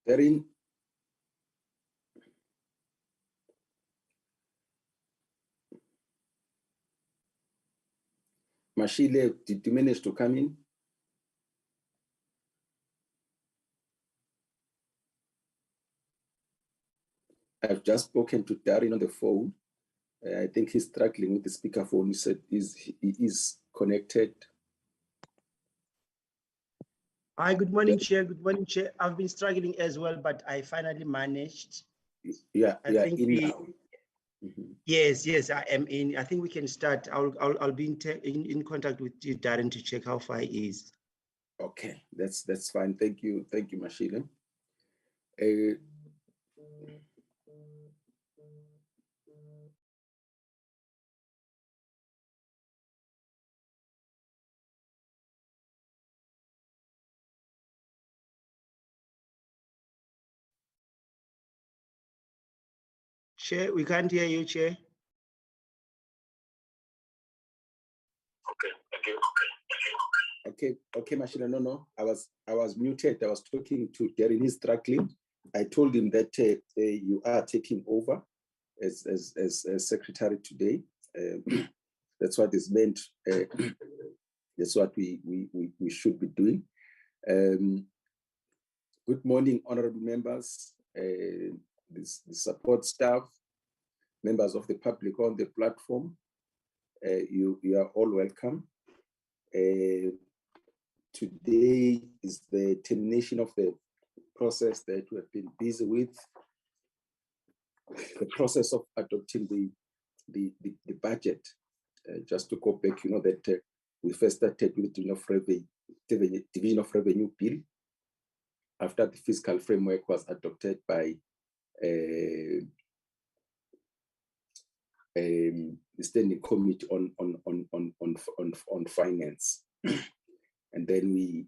Darren. Mashile, did you manage to come in? I've just spoken to Darren on the phone. I think he's struggling with the speakerphone. He said he is connected. Hi, good morning, Chair. Good morning, Chair. I've been struggling as well, but I finally managed. Yeah, I think in we, now. Yes, I am in. I think we can start. I'll be in contact with you, Darren, to check how far he is. Okay, that's fine. Thank you, Mashile. Chair, we can't hear you, Chair. Okay, thank you. Okay, Mashile. No, I was muted. I was talking to Darren. He's struggling. I told him that you are taking over as secretary today. That's what is meant. That's what we should be doing. Good morning, honorable members, the support staff, members of the public on the platform. You are all welcome. Today is the termination of the process that we have been busy with, the process of adopting the budget. Just to go back, you know that we first started with the Division of Revenue Bill after the fiscal framework was adopted by the Standing Committee on Finance, and then we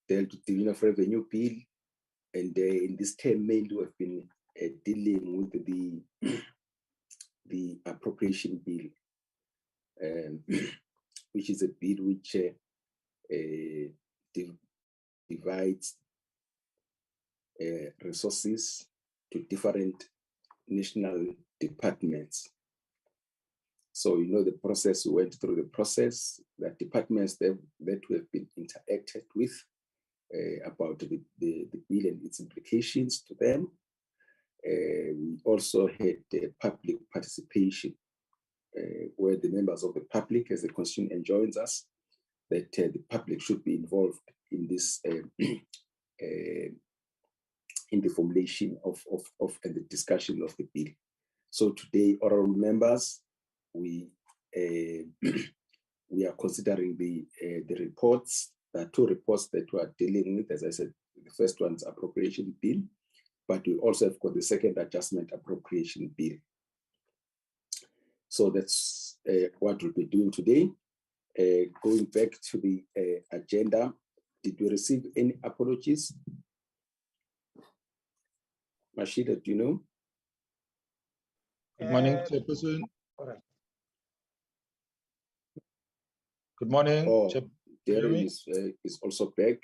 dealt with the Division of Revenue Bill, and in this term mainly we've been dealing with the Appropriation Bill, which is a bill which divides resources to different national departments. So you know the process, we went through the process, that departments that we have been interacted with about the bill and its implications to them. We also had public participation, where the members of the public, as the constitution enjoins us, that the public should be involved in this, in the formulation of and the discussion of the bill. So today, honorable members, we are considering the reports. There are two reports that we are dealing with. As I said, the first one's Appropriation Bill, but we also have got the Second Adjustment Appropriation Bill. So that's what we'll be doing today. Going back to the agenda, did we receive any apologies? Mashida, do you know? Good morning, Chairperson. All right. Good morning. Darren is also back.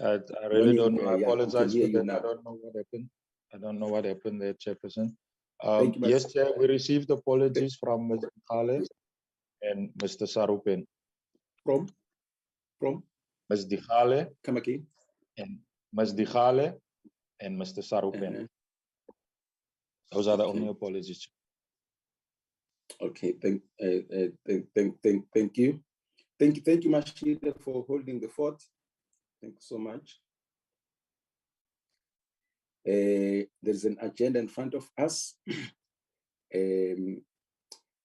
I really don't know. I apologize for that. I don't know what happened. I don't know what happened there, Chairperson. Yes, Chair, we received apologies from Mr. Khale and Mr. Sarupen. From? Ms. Dikhale. Come again. And Ms. Dikhale and Mr. Sarupen. Those are the only apologies. Okay, thank you. Thank you, Mashida, for holding the fort. Thank you so much. There's an agenda in front of us. Can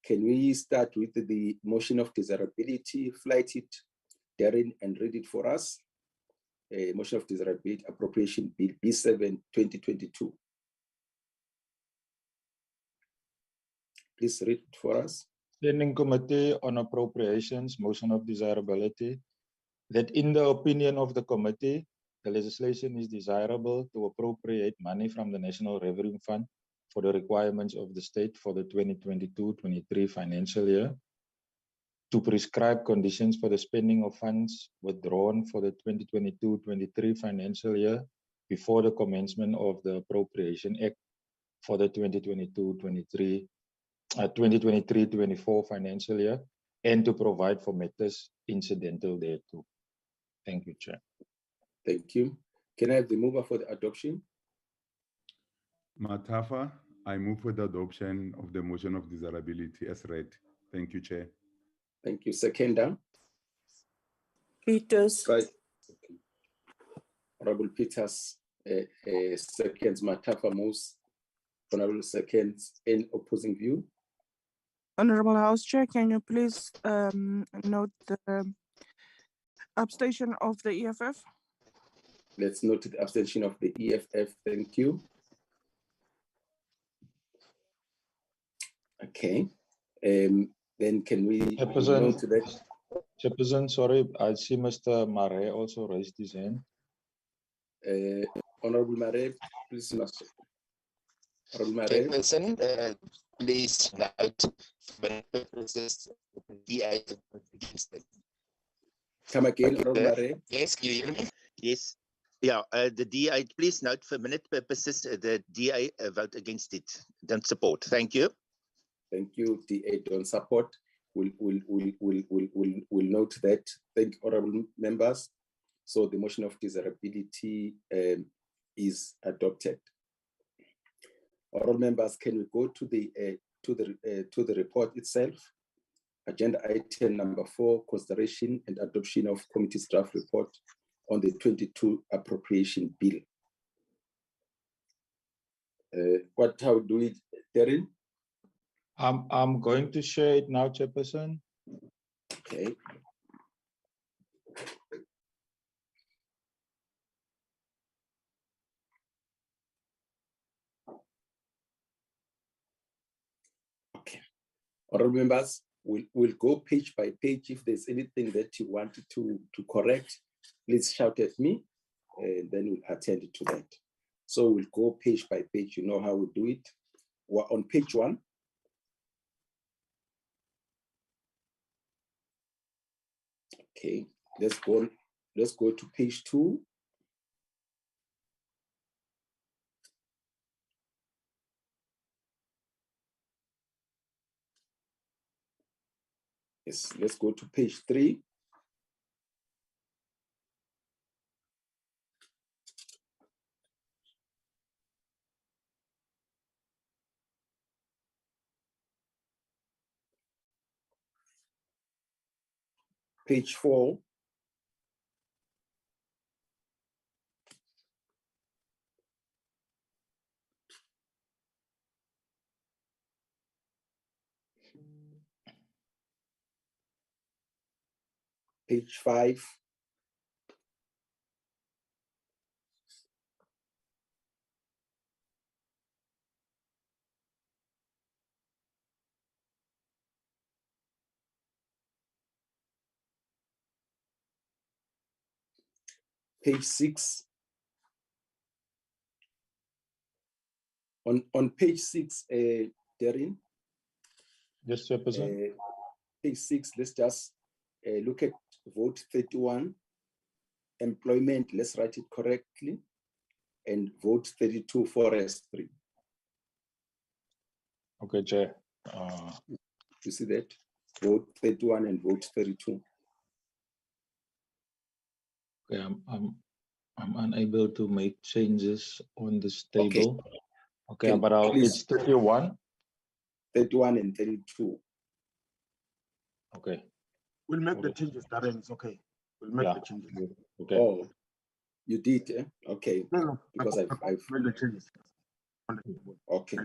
we start with the motion of desirability? Flight it, Darren, and read it for us. Motion of desirability, Appropriation Bill B7 2022. Please read it for us. Standing Committee on Appropriations, motion of desirability, that in the opinion of the committee, the legislation is desirable to appropriate money from the National Revenue Fund for the requirements of the state for the 2022-23 financial year. to prescribe conditions for the spending of funds withdrawn for the 2022-23 financial year before the commencement of the Appropriation Act for the 2023-24 financial year, and to provide for matters incidental thereto. Thank you, Chair. Thank you. Can I have the mover for the adoption? Matafa, I move for the adoption of the motion of desirability as read. Thank you, Chair. Thank you. Seconder? Peters. Right. Okay. Honorable Peters seconds. Matafa moves. Honorable seconds. In opposing view? Honorable House Chair, can you please note the abstention of the EFF? Let's note the abstention of the EFF. Thank you. Okay. Then can we move to that? Chairperson, sorry, I see Mr. Mare also raised his hand. Honorable Mare, please. Honorable Mare. Chairperson, please note when purposes DI against it. Come again, Honorable Mare. Yes, can you hear me? Yes. Yeah, the DI, please note for minute purposes, the DI vote against it. Don't support. Thank you. Thank you. DA don't support. We'll note that. Thank you, honorable members. So the motion of desirability is adopted. Honorable members, can we go to the report itself? Agenda item number 4, consideration and adoption of committee's draft report on the 22 Appropriation Bill. How do we, Darren? I'm going to share it now, Chairperson. Okay. Okay. Honorable members, we'll go page by page. If there's anything that you want to correct, please shout at me, and then we'll attend to that. So we'll go page by page. You know how we do it. We're on page 1. Okay, let's go to page 2. Yes, let's go to page 3. Page 4. Page 5. Page 6. On page 6, Darren. Yes, Chairperson. Page 6, let's just look at vote 31, employment, let's write it correctly, and vote 32, forestry. Okay, Chair. You see that? Vote 31 and vote 32. Okay, I'm unable to make changes on this table. Okay, but it's 31. 31 and 32. Okay. We'll make the changes, Darren. It's okay. We'll make the changes. Okay. Oh, you did, eh? Okay. No, because I've made the changes. Okay.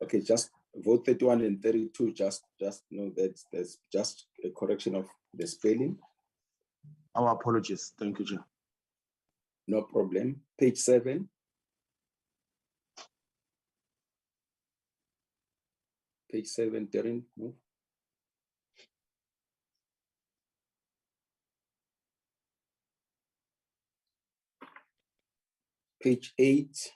Okay, just vote 31 and 32. Just know that there's just a correction of the spelling. Our apologies. Thank you, Chair. No problem. Page 7. Page 7, Darren, move. Page 8.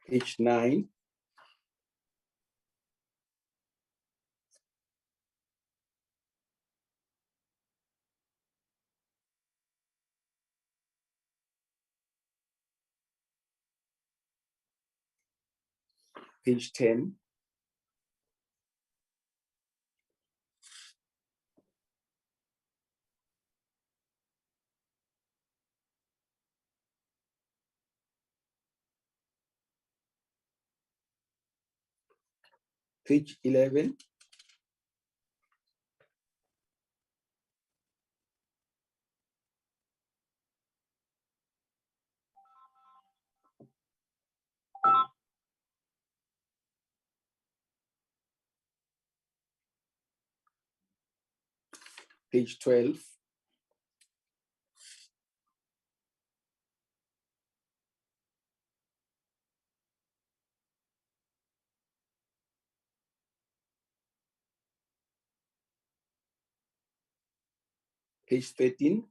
Page 9. Page 10. Page 11. Page 12. Page 13.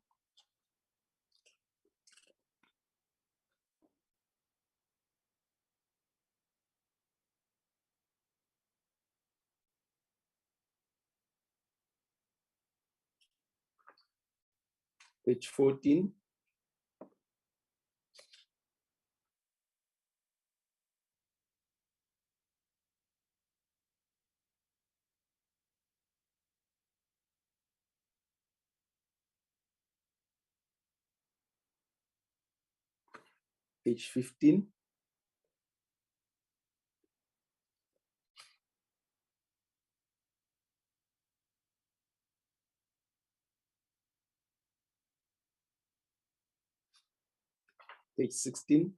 Page 14. Page 15. Page 16.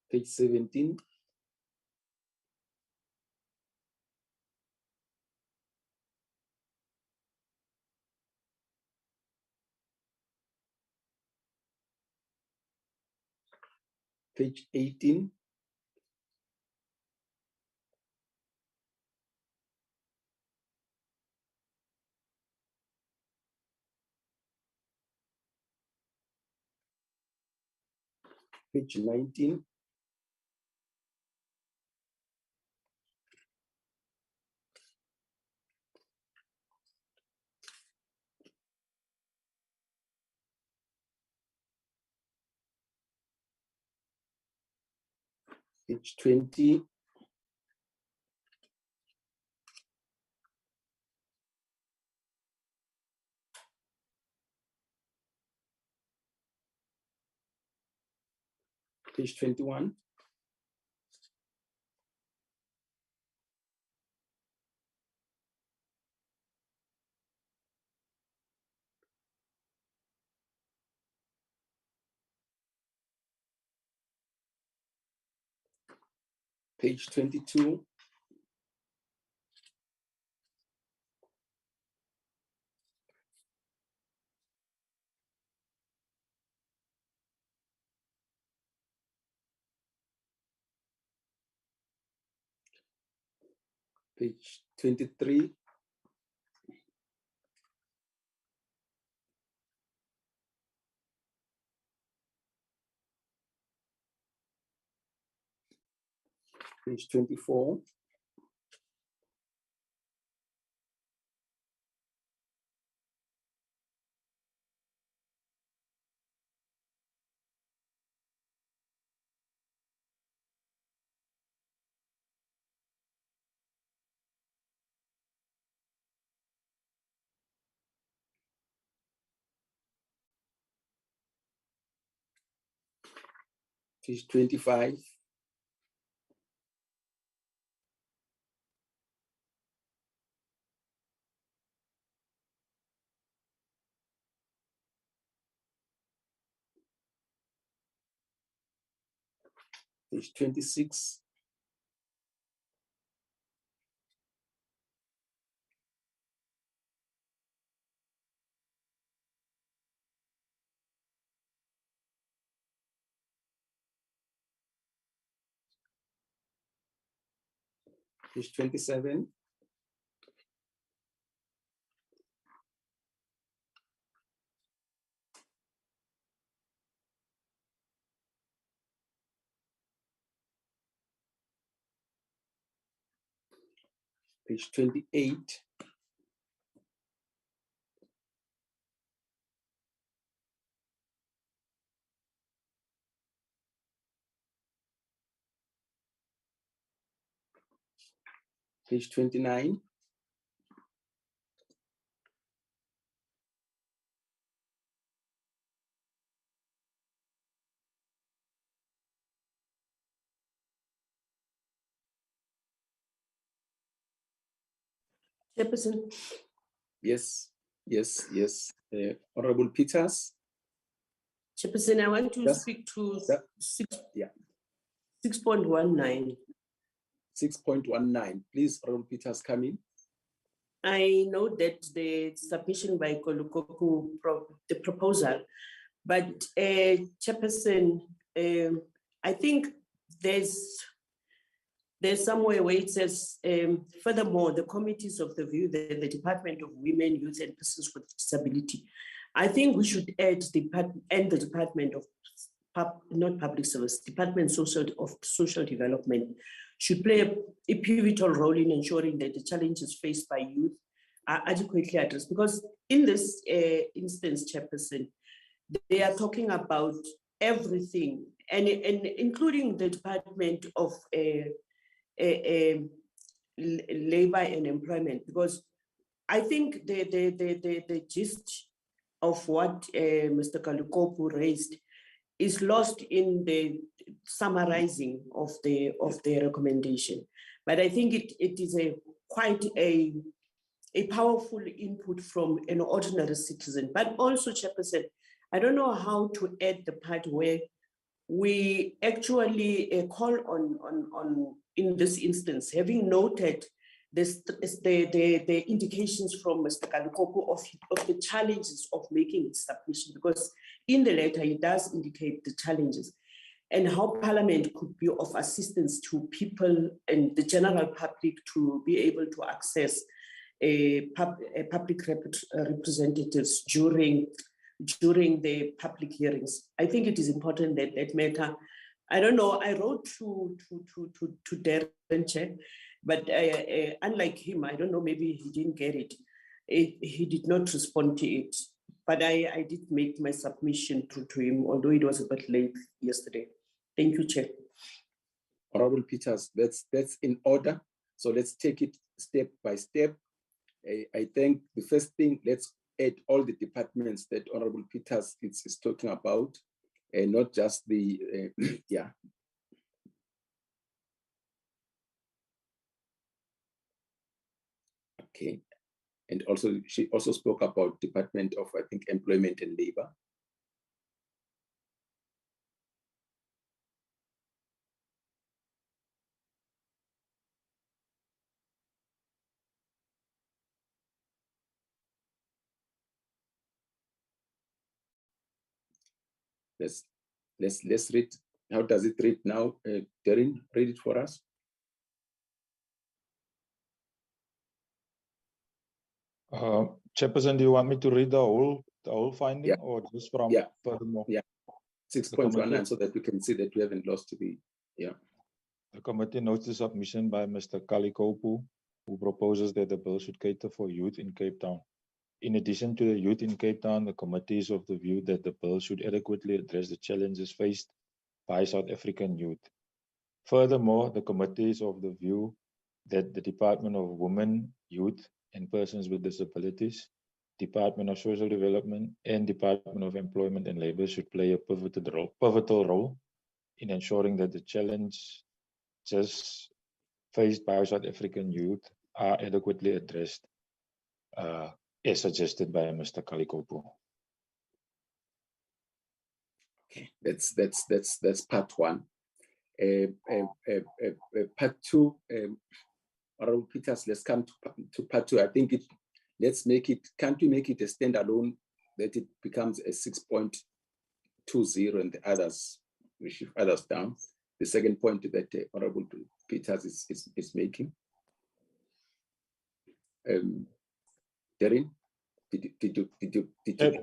Page 17. Page 18. Page 19. Page 20. Page 21. Page 22. Page 23. Page 24. Page 25. Page 26. Page 27. Page 28. Page 29. Chairperson. Yes, yes, yes. Honorable Peters. Chairperson, I want to speak to 6.19. 6.19. Please, Honorable Peters, come in. I know that the submission by Kolukoku, the proposal, but Chairperson, I think there's somewhere where it says, furthermore, the committees of the view that the Department of Women, Youth and Persons with Disability, I think we should add the Department of not public service, Department of Social Development should play a pivotal role in ensuring that the challenges faced by youth are adequately addressed. Because in this instance, Chairperson, they are talking about everything, and including the Department of Labor and Employment, because I think the gist of what Mr. Kalukopu raised is lost in the summarizing of the recommendation. But I think it is quite a powerful input from an ordinary citizen. But also, Chairperson, I don't know how to add the part where we actually call on in this instance, having noted the indications from Mr. Kalukopu of the challenges of making its submission, because in the letter it does indicate the challenges and how Parliament could be of assistance to people and the general public to be able to access public representatives during the public hearings. I think it is important that that matter, I don't know, I wrote to Darren Chair, but unlike him, I don't know, maybe he didn't get it. He did not respond to it, but I did make my submission to him, although it was a bit late yesterday. Thank you, Chair. Honorable Peters, that's in order. So let's take it step by step. I think the first thing, let's add all the departments that Honorable Peters is talking about, and not just the, yeah. Okay. And also, she also spoke about Department of, I think, Employment and Labor. Let's read. How does it read now? Darren, read it for us. Chairperson, do you want me to read the whole finding, or just from furthermore? Yeah, 6.19, so that we can see that we haven't lost the, The committee notes the submission by Mr. Kalikopu, who proposes that the bill should cater for youth in Cape Town. In addition to the youth in Cape Town, the committee is of the view that the bill should adequately address the challenges faced by South African youth. Furthermore, the committee is of the view that the Department of Women, Youth and Persons with Disabilities, Department of Social Development and Department of Employment and Labor should play a pivotal role in ensuring that the challenges faced by South African youth are adequately addressed, as suggested by Mr. Kalikopu. Okay, that's part one. Part two, Honorable Peters, let's come to part two. I think let's make it, can't we make it a standalone that it becomes a 6.20 and the others, we shift others down? The second point that Honorable Peters is making. Darren, did you?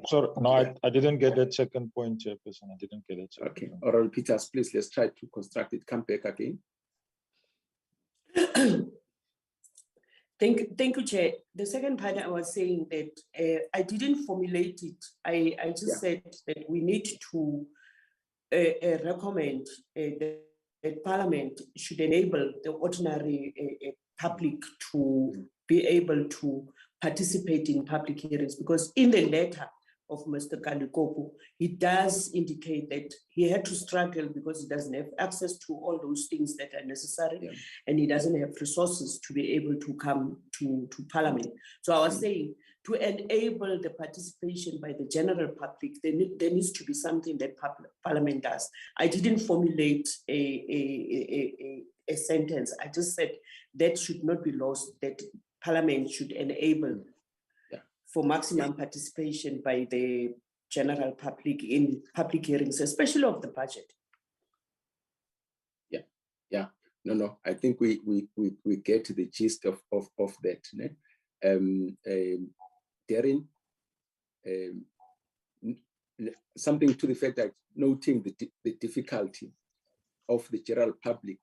Sorry, no, I didn't get that second point, Chairperson. I didn't get it. Okay, Honorable Peters, please, let's try to construct it. Come back again. Thank you, Chair. The second part I was saying that I didn't formulate it. I just said that we need to recommend that Parliament should enable the ordinary public to be able to participate in public hearings, because in the letter of Mr. Kalikopo, he does indicate that he had to struggle because he doesn't have access to all those things that are necessary, and he doesn't have resources to be able to come to Parliament. So I was saying, to enable the participation by the general public, there needs to be something that Parliament does. I didn't formulate a sentence. I just said that should not be lost, that Parliament should enable for maximum participation by the general public in public hearings, especially of the budget. No, I think we get the gist of that. Darren, something to the fact that noting the difficulty of the general public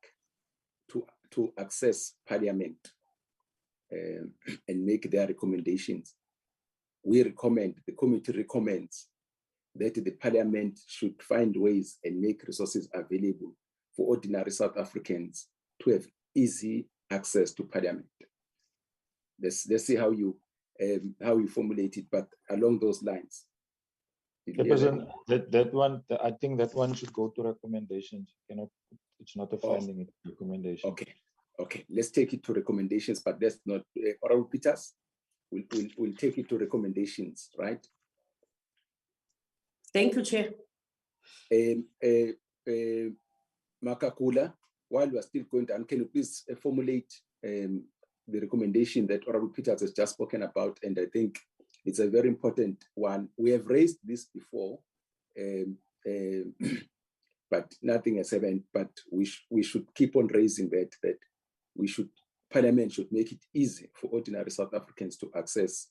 to access Parliament and make their recommendations. We recommend, the committee recommends that the Parliament should find ways and make resources available for ordinary South Africans to have easy access to Parliament. Let's see how you formulate it, but along those lines. That one, I think that one should go to recommendations. It's not a finding, it's a recommendation. Okay. Let's take it to recommendations, but that's not Oral Peters. We'll take it to recommendations, right? Thank you, Chair. Makakula, while we are still going down, can you please formulate the recommendation that Oral Peters has just spoken about? And I think it's a very important one. We have raised this before, but nothing has happened. But we should keep on raising that Parliament should make it easy for ordinary South Africans to access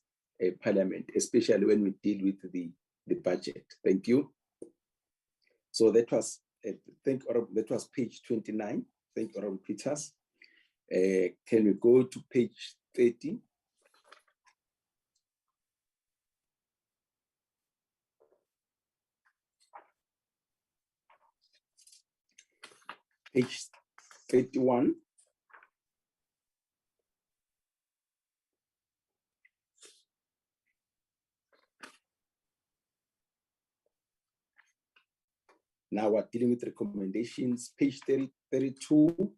Parliament, especially when we deal with the budget. Thank you. So that was that was page 29. Thank you, Honorable Peters. Can we go to page 30? Page 31. Now we're dealing with recommendations, page 32.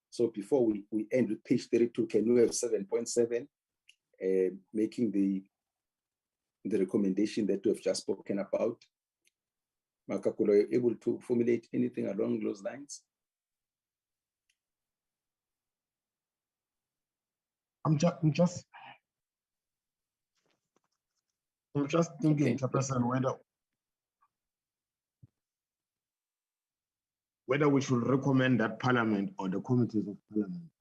So before we end with page 32, can we have 7.7, making the recommendation that we have just spoken about? Makakula, are you able to formulate anything along those lines? I'm just thinking, Chairperson, whether we should recommend that Parliament or the committees of Parliament.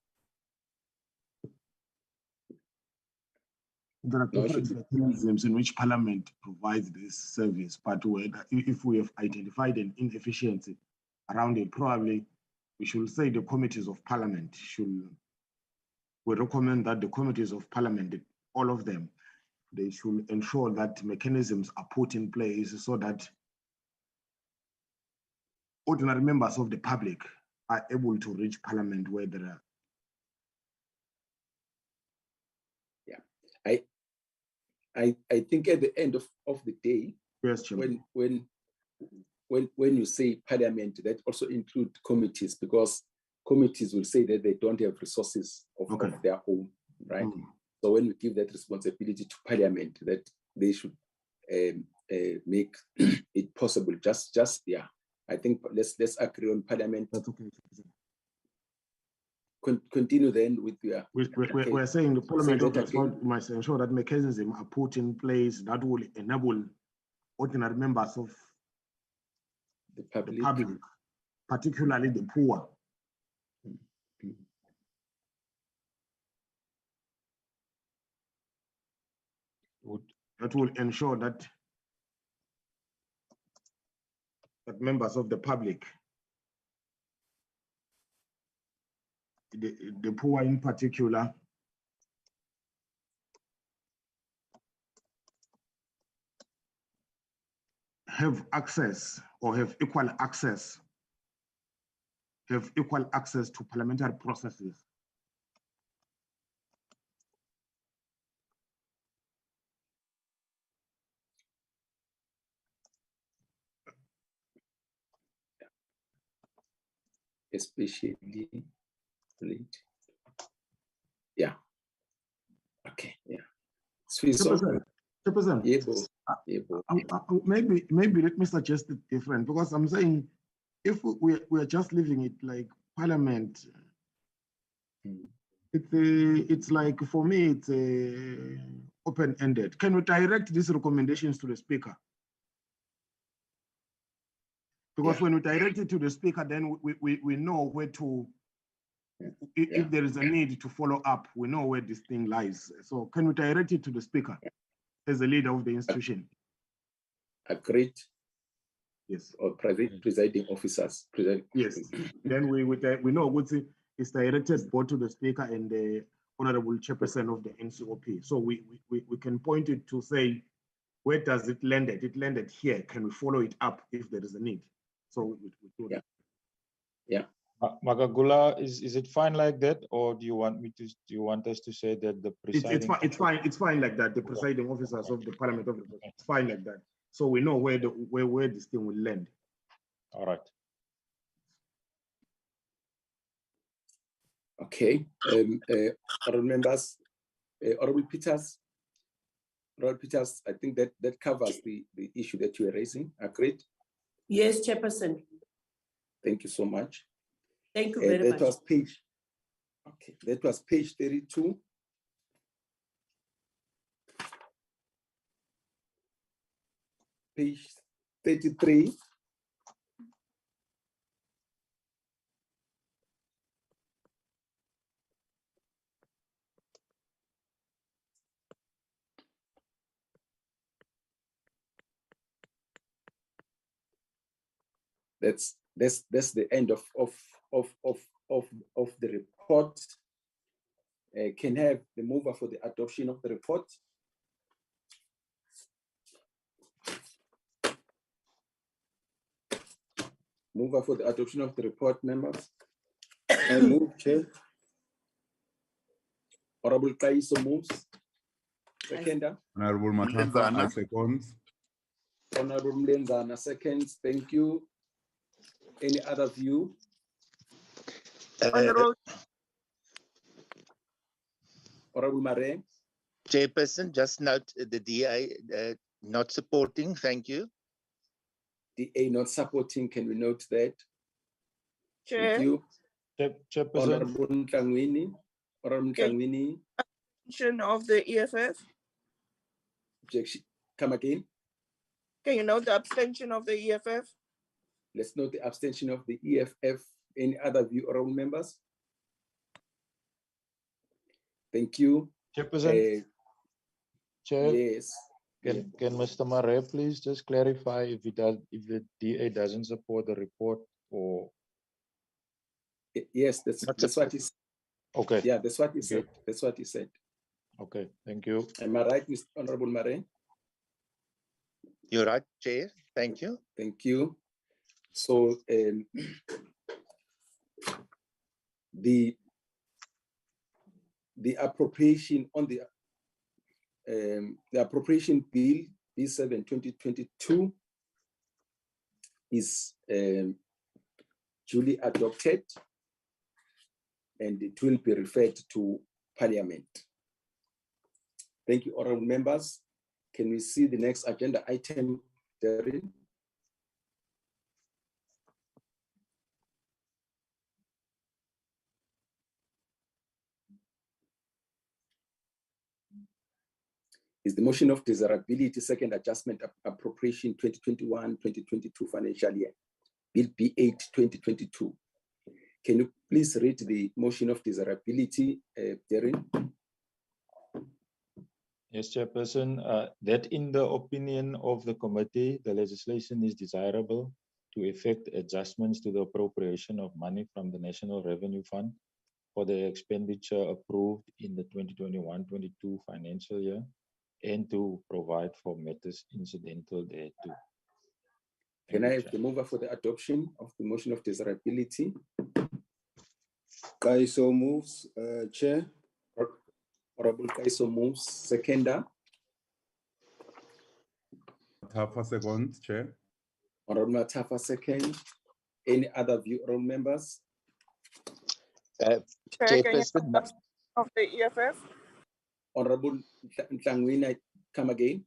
There are different mechanisms in which Parliament provides this service, but if we have identified an inefficiency around it, probably we should say the committees of Parliament we recommend that the committees of Parliament, all of them, they should ensure that mechanisms are put in place so that ordinary members of the public are able to reach Parliament where there are. Yeah, I think at the end of the day, yes, when you say Parliament, that also include committees, because committees will say that they don't have resources of their own, right? So when we give that responsibility to Parliament, that they should make it possible. I think let's agree on Parliament. That's okay. Continue then with your. We're saying the Parliament must ensure that mechanisms are put in place that will enable ordinary members of the public, particularly the poor. That will ensure that members of the public, the poor in particular, have access or have equal access to parliamentary processes. Especially late. Yeah. Okay. Yeah. Chairperson, maybe let me suggest it different, because I'm saying if we are just leaving it like Parliament, it's like, for me, it's open-ended. Can we direct these recommendations to the Speaker? Because when we direct it to the Speaker, then we know where to, if there is a need to follow up, we know where this thing lies. So can we direct it to the Speaker as the leader of the institution? Agreed. Yes. Or presiding officers. Yes. Then we know it's directed both to the Speaker and the Honorable Chairperson of the NCOP. So we can point it to say, where does it land? It landed here. Can we follow it up if there is a need? So we do that. Yeah. Magagula, is it fine like that, or do you want us to say that the presiding? It's fine like that. The presiding officers of the Parliament of the it's fine like that. So we know where this thing will land. All right. Okay. Honorable members, Honorable Peters, I think that covers the issue that you are raising. Agreed? Yes, Chairperson. Thank you so much. Thank you very much. That was page 32. Page 33. That's the end of the report. Can have the mover for the adoption of the report. Mover for the adoption of the report, members. I move, Chair. Honorable Kaiso moves. Seconder. Honorable Matata, seconds. Honorable Mlenzana seconds. Thank you. Any other view? Honorable Mare. Chairperson, just note the DA not supporting. Thank you. DA not supporting. Can we note that? Chair. Thank you. Chairperson. Honorable Mtlangwini. Honorable Mtlangwini. Of the EFF. Objection. Come again. Can you note the abstention of the EFF? Let's note the abstention of the EFF. Any other view, honorable members? Thank you. Chairperson. Chair. Yes. Can Mr. Mare please just clarify if the DA doesn't support the report, or? Yes, that's what he said. Okay. Yeah, that's what he said. That's what he said. Okay, thank you. Am I right, Mr. Honorable Mare? You're right, Chair. Thank you. Thank you. So the appropriation on the Appropriation Bill B7 2022 is duly adopted, and it will be referred to Parliament. Thank you, honorable members. Can we see the next agenda item, Darren? Is the motion of desirability Second Adjustment Appropriation 2021-2022 financial year, Bill B8 2022. Can you please read the motion of desirability, Darren? Yes, Chairperson. That in the opinion of the committee, the legislation is desirable to effect adjustments to the appropriation of money from the National Revenue Fund for the expenditure approved in the 2021-22 financial year, and to provide for matters incidental thereto. Can I have the mover for the adoption of the motion of desirability? Kaiso moves, Chair. Honorable Kaiso moves. Seconder. Tafa second, Chair. Honorable Matafa second. Any other view, honorable members? Chair, can you Chairperson, know the of the EFF? Honorable Ntlangwini, come again.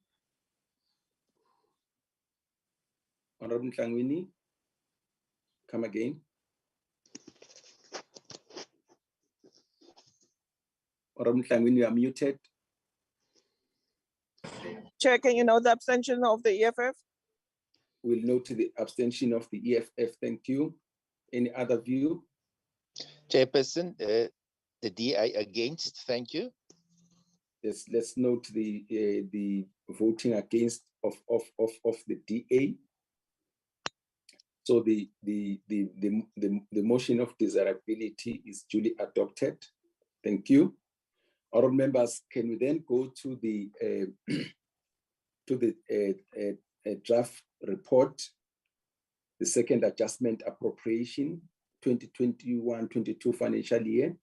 Honorable Ntlangwini, come again. Honorable Ntlangwini, you are muted. Chair, can you know the abstention of the EFF? We'll note the abstention of the EFF. Thank you. Any other view? Chairperson, the DI against. Thank you. Yes, let's note the voting against of the DA. So the motion of desirability is duly adopted. Thank you. All members, can we then go to the draft report, the second adjustment appropriation 2021-22 financial year,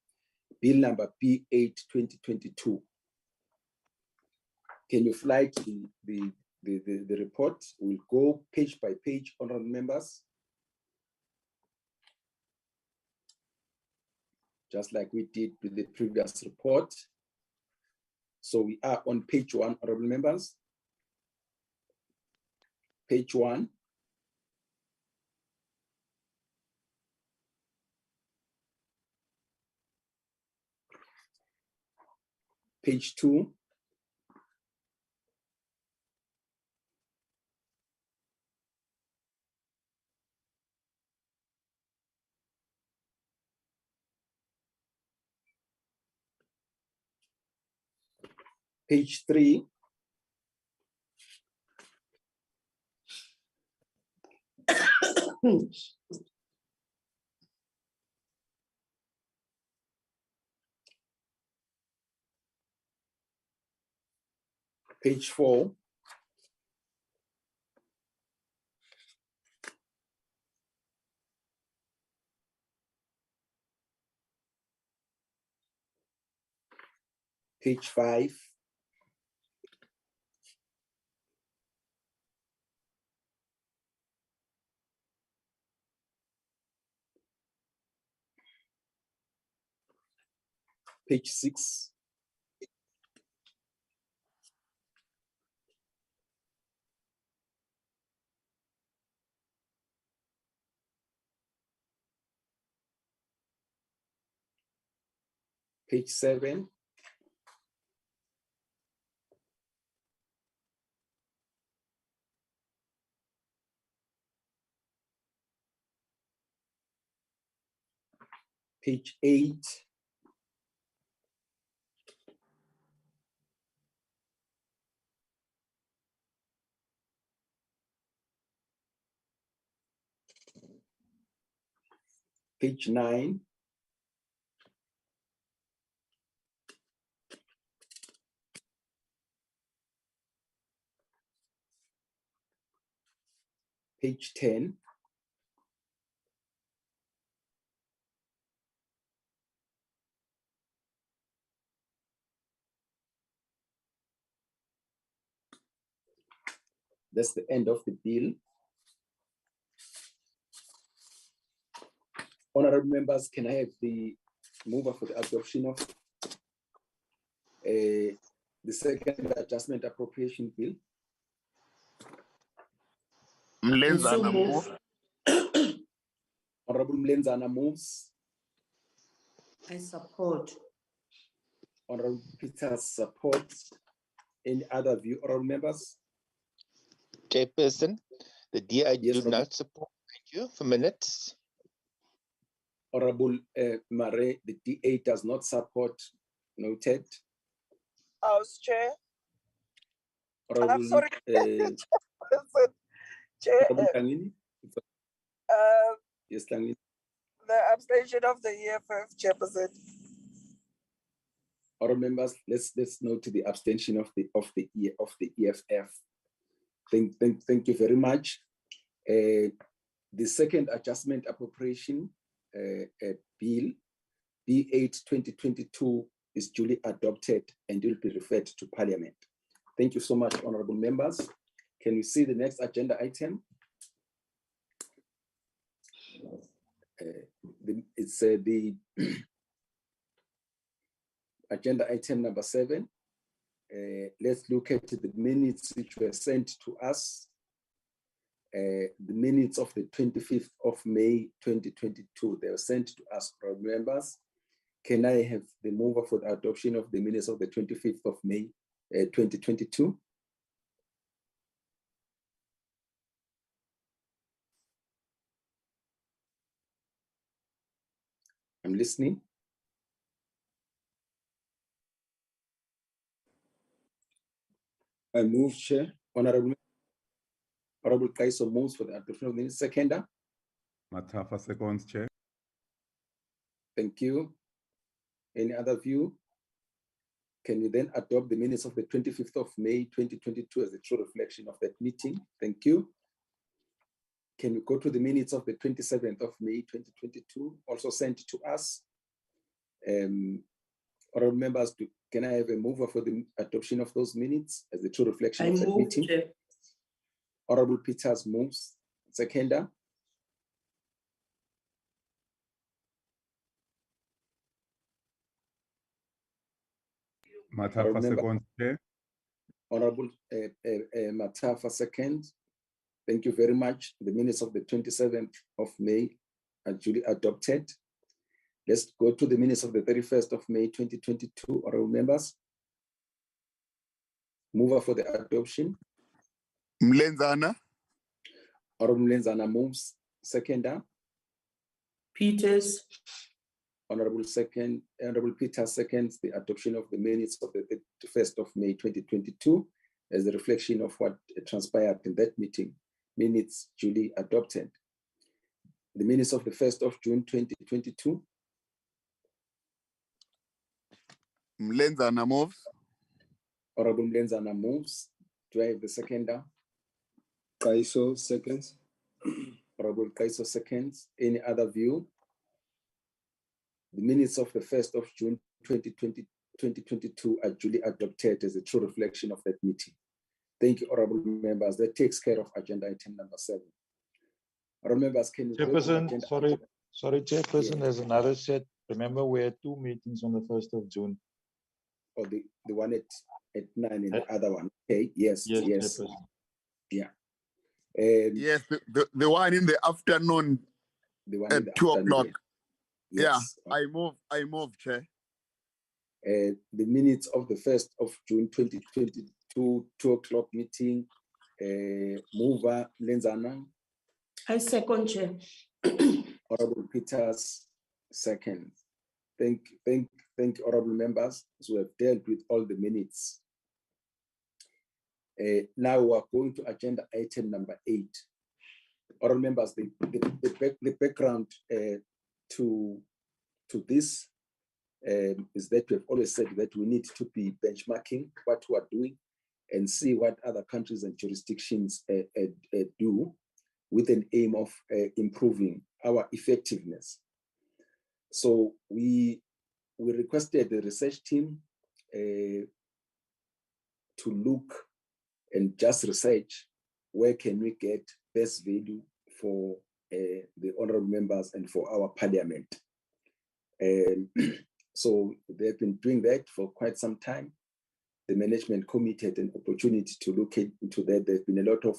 bill number P8 2022. Can you fly to the report? We'll go page by page, honorable members. Just like we did with the previous report. So we are on page 1, honorable members. Page 1. Page 2. Page 3. Page 4. Page 5. Page 6. Page 7. Page 8. Page 9. Page 10. That's the end of the bill. Honorable members, can I have the mover for the adoption of the second adjustment appropriation bill? Mlenzana move. Honorable Mlenzana moves. I support. Honorable Peters supports. Any other view, honorable members? Chairperson, the DI Yes, do not support. Thank you. For minutes. Honorable Mare, the DA does not support. Noted. House Chair. Honorable, I'm sorry. Chair, Honorable Tangini? Yes, Tangini. the abstention of the EFF, Chairperson. Honorable members, let's note the abstention of the EFF. Thank you very much. The Second Adjustment Appropriation Bill, B8/2022, is duly adopted and will be referred to Parliament. Thank you so much, honorable members. Can we see the next agenda item? It's the agenda item number 7. Let's look at the minutes which were sent to us. The minutes of the 25th of May 2022. They were sent to us from members. Can I have the mover for the adoption of the minutes of the 25th of May 2022? I'm listening. I move, Chair. Honorable Kaiso moves for the adoption of the minutes. Seconder. Matafa seconds, Chair. Thank you. Any other view? Can we then adopt the minutes of the 25th of May 2022 as a true reflection of that meeting? Thank you. Can we go to the minutes of the 27th of May 2022, also sent to us? Honorable members, can I have a mover for the adoption of those minutes as a true reflection of that meeting? Chair. Honorable Peters moves. Seconder. Matafa seconds, Chair. Honorable Matafa seconds. Thank you very much. The minutes of the 27th of May are duly adopted. Let's go to the minutes of the 31st of May 2022. Honorable members. Mover for the adoption. Mlenzana. Honorable Mlenzana moves. Seconder. Peters. Honorable Peter seconds the adoption of the minutes of the 1st of May 2022 as a reflection of what transpired in that meeting. Minutes duly adopted. The minutes of the 1st of June 2022. Mlenzana moves. Honorable Mlenzana moves. Do I have the seconder? Kaiso seconds. Honorable Kaiso seconds. Any other view? The minutes of the 1st of June 2022 are duly adopted as a true reflection of that meeting. Thank you, honorable members. That takes care of agenda item number 7. Honorable members, can you Chairperson, sorry, Chairperson, there's another set. Remember, we had 2 meetings on the 1st of June. Or the one at 9 and the other one. Okay, yes. Yes. Yeah. Yes, the one in the afternoon at 2 o'clock. Yes. Yeah, I move, Chair. The minutes of the 1st of June 2022, 2 o'clock meeting. Mover Lenzana. I second, Chair. Honorable Peters, second. Thank you, honorable members, who have dealt with all the minutes. Now we are going to agenda item number 8. Honorable members, the background to this is that we have always said that we need to be benchmarking what we are doing and see what other countries and jurisdictions do with an aim of improving our effectiveness. So we requested the research team to look and just research where can we get best value for the honorable members and for our parliament. So they've been doing that for quite some time. The management committee had an opportunity to look into that. There's been a lot of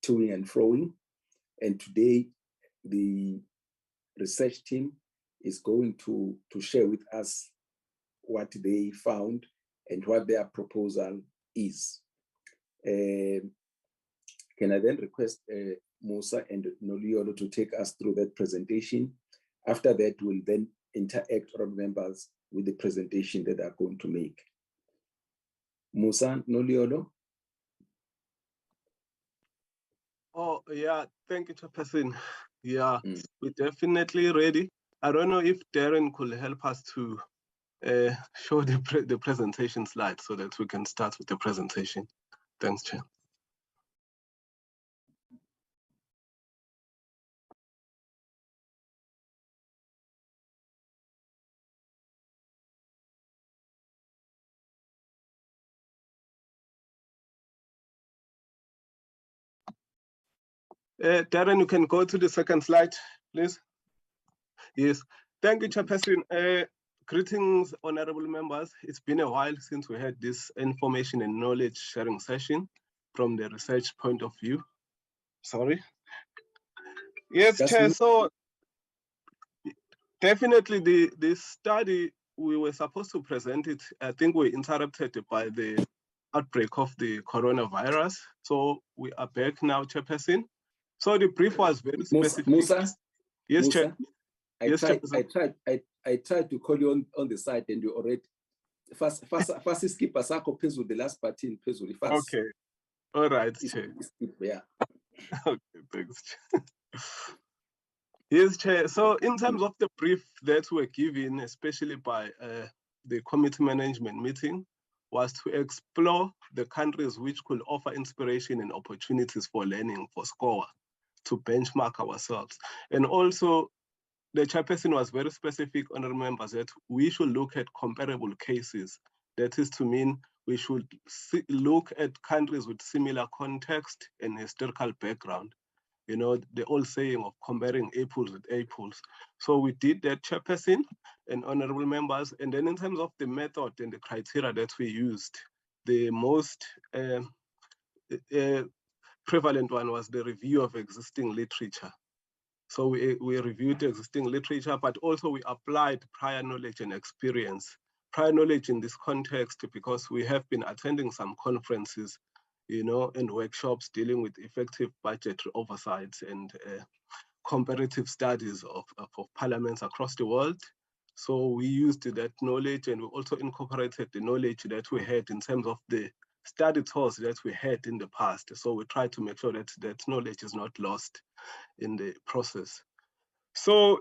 toing and froing. And today, the research team is going to share with us what they found and what their proposal is. Can I then request Musa and Noliolo to take us through that presentation? After that, we'll then interact our members with the presentation that they're going to make. Musa, Noliolo. Oh, yeah, thank you, Chairperson. Yeah, we're definitely ready. I don't know if Darren could help us to show the presentation slide so that we can start with the presentation. Thanks, Chair. Darren, you can go to the second slide, please. Yes, thank you, Chairperson. Greetings, honorable members. It's been a while since we had this information and knowledge sharing session from the research point of view. Sorry. Yes, Chair, so definitely the study, we were supposed to present it. I think we interrupted by the outbreak of the coronavirus. So we are back now, Chairperson. So the brief was very specific. Musa? Yes, Musa, Chair. I tried to call you on the side and you already fast skip asako with the last part in fast. Okay. All right, Chair. Yeah. Okay, thanks, Chair. Yes, Chair. So in terms of the brief that were given, especially by the committee management meeting, was to explore the countries which could offer inspiration and opportunities for learning for SCOA to benchmark ourselves. And also, the Chairperson was very specific, honorable members, that we should look at comparable cases. That is to mean we should look at countries with similar context and historical background. You know, the old saying of comparing apples with apples. So we did that, Chairperson and honorable members. And then in terms of the method and the criteria that we used, the most prevalent one was the review of existing literature. So we reviewed existing literature, but also we applied prior knowledge and experience. Prior knowledge in this context, because we have been attending some conferences, you know, and workshops dealing with effective budgetary oversights and comparative studies of parliaments across the world. So we used that knowledge, and we also incorporated the knowledge that we had in terms of the study tours that we had in the past. So we try to make sure that that knowledge is not lost in the process. So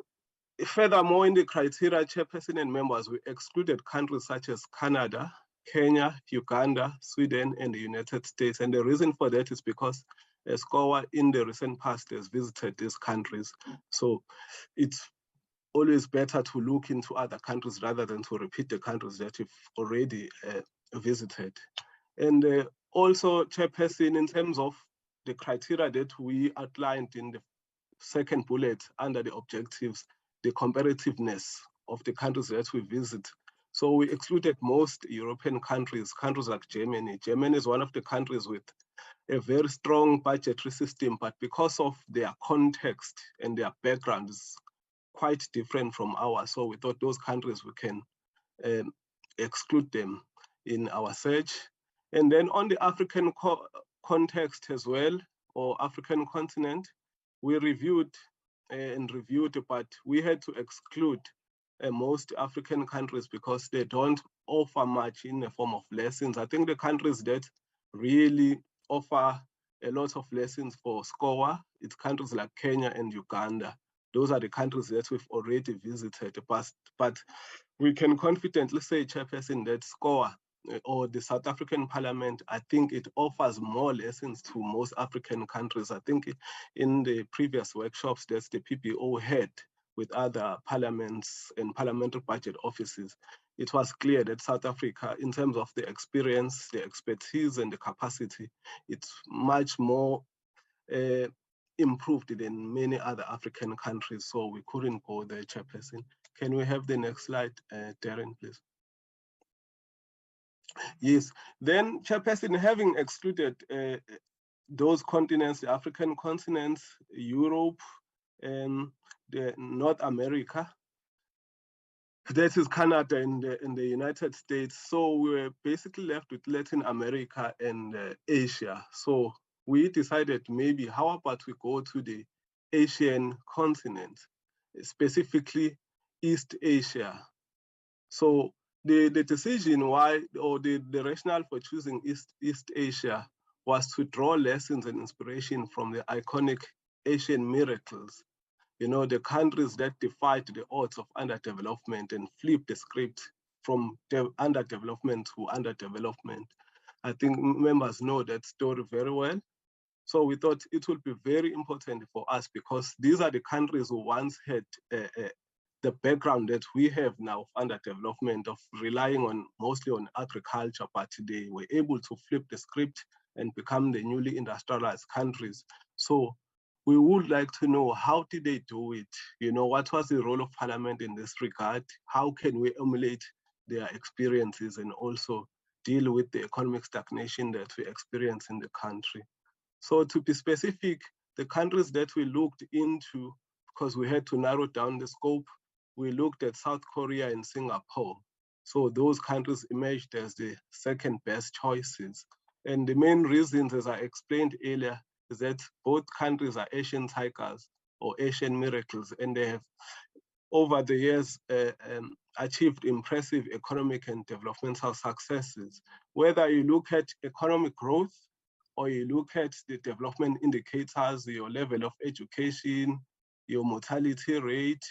furthermore, in the criteria, Chairperson and members, we excluded countries such as Canada, Kenya, Uganda, Sweden, and the United States. And the reason for that is because SCOA in the recent past has visited these countries. So it's always better to look into other countries rather than to repeat the countries that you've already visited. And also, Chairperson, in terms of the criteria that we outlined in the second bullet under the objectives, the comparativeness of the countries that we visit. So we excluded most European countries, countries like Germany. Germany is one of the countries with a very strong budgetary system, but because of their context and their background is quite different from ours. So we thought those countries, we can exclude them in our search. And then on the African context as well, or African continent, we reviewed, but we had to exclude most African countries because they don't offer much in the form of lessons. I think the countries that really offer a lot of lessons for SCOA, it's countries like Kenya and Uganda. Those are the countries that we've already visited, but we can confidently say, Chairperson, that SCOA or the South African Parliament, I think it offers more lessons to most African countries. I think in the previous workshops that the PPO had with other parliaments and parliamentary budget offices, it was clear that South Africa, in terms of the experience, the expertise, and the capacity, it's much more improved than many other African countries. So we couldn't go there, Chairperson. Can we have the next slide, Darren, please? Yes, then Chairperson, having excluded those continents, the African continents, Europe, and the North America, that is Canada and the United States. So we were basically left with Latin America and Asia. So we decided maybe how about we go to the Asian continent, specifically East Asia. So the decision why, or the rationale for choosing East Asia was to draw lessons and inspiration from the iconic Asian miracles. You know, the countries that defied the odds of underdevelopment and flipped the script from underdevelopment to underdevelopment. I think members know that story very well. So we thought it would be very important for us because these are the countries who once had the background that we have now of underdevelopment, of relying on mostly on agriculture, but they were able to flip the script and become the newly industrialized countries. So we would like to know, how did they do it? You know, what was the role of Parliament in this regard? How can we emulate their experiences and also deal with the economic stagnation that we experience in the country? So to be specific, the countries that we looked into, because we had to narrow down the scope, we looked at South Korea and Singapore. So those countries emerged as the second best choices. And the main reasons, as I explained earlier, is that both countries are Asian tigers or Asian miracles, and they have, over the years, achieved impressive economic and developmental successes. Whether you look at economic growth or you look at the development indicators, your level of education, your mortality rate,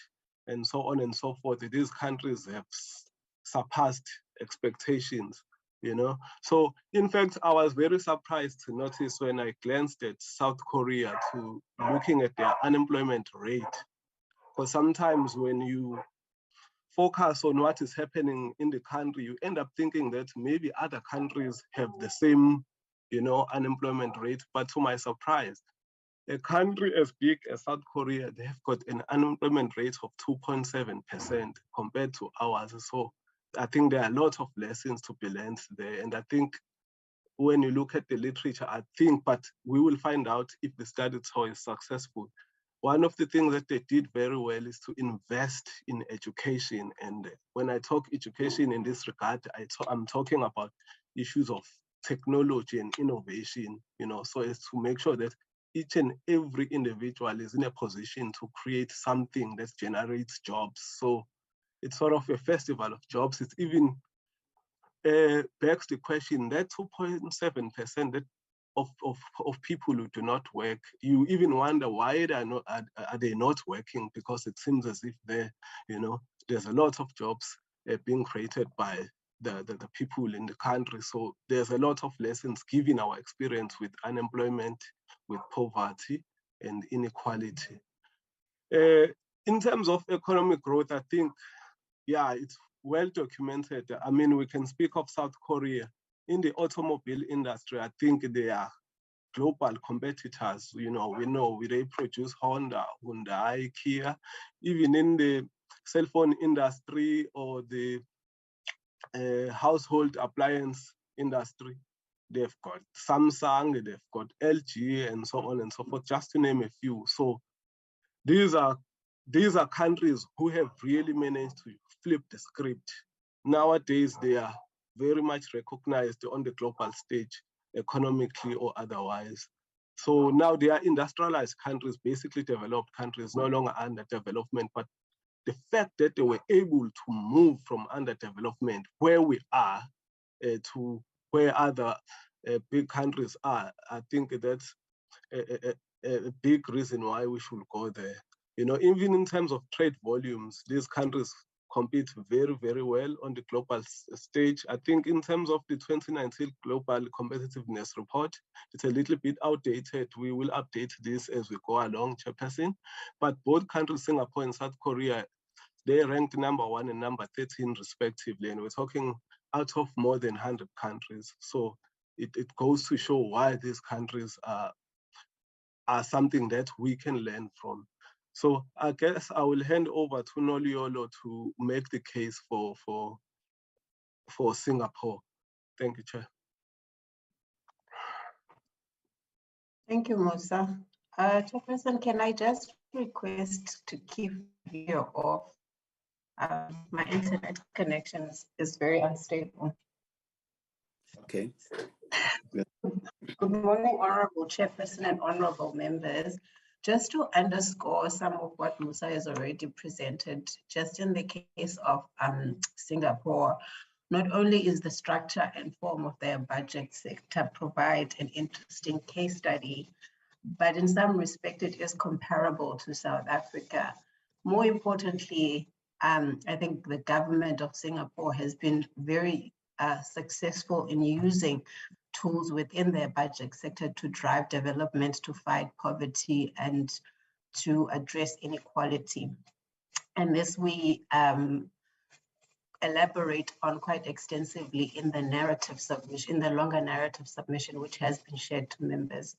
and so on and so forth, these countries have surpassed expectations, you know. So in fact, I was very surprised to notice when I glanced at South Korea to looking at their unemployment rate. Because sometimes when you focus on what is happening in the country, you end up thinking that maybe other countries have the same, you know, unemployment rate. But to my surprise, a country as big as South Korea, they have got an unemployment rate of 2.7% compared to ours. So I think there are a lot of lessons to be learned there. And I think when you look at the literature, but we will find out if the study tour is successful. One of the things that they did very well is to invest in education. And when I talk education in this regard, I'm talking about issues of technology and innovation, you know, so as to make sure that each and every individual is in a position to create something that generates jobs. So it's sort of a festival of jobs. It even begs the question that 2.7% of people who do not work, you even wonder why are they not working, because it seems as if there's a lot of jobs being created by the people in the country. So there's a lot of lessons given our experience with unemployment, with poverty and inequality. In terms of economic growth, I think, yeah, it's well documented. I mean, we can speak of South Korea. In the automobile industry, I think they are global competitors. You know, they produce Honda, Hyundai, Kia. Even in the cell phone industry or the household appliance industry, they've got Samsung, they've got LG, and so on and so forth, just to name a few. So these are countries who have really managed to flip the script. Nowadays, they are very much recognized on the global stage, economically or otherwise. So now they are industrialized countries, basically developed countries, no longer under development. But the fact that they were able to move from underdevelopment, where we are, to where other big countries are, I think that's a big reason why we should go there. You know, even in terms of trade volumes, these countries compete very, very well on the global stage. I think in terms of the 2019 Global Competitiveness Report, it's a little bit outdated. We will update this as we go along, Chairperson. But both countries, Singapore and South Korea, they ranked number 1 and number 13 respectively. And we're talking out of more than 100 countries. So it goes to show why these countries are something that we can learn from. So I guess I will hand over to Noliolo to make the case for Singapore. Thank you, Chair. Thank you, Musa. Chairperson, can I just request to keep video off? My internet connection is very unstable. Okay. Good morning, Honorable Chairperson and honorable members. Just to underscore some of what Musa has already presented, just in the case of Singapore, not only is the structure and form of their budget sector provide an interesting case study, but in some respect it is comparable to South Africa. More importantly, I think the government of Singapore has been very successful in using tools within their budget sector to drive development, to fight poverty, and to address inequality. And this we elaborate on quite extensively in the narrative submission, in the longer narrative submission, which has been shared to members.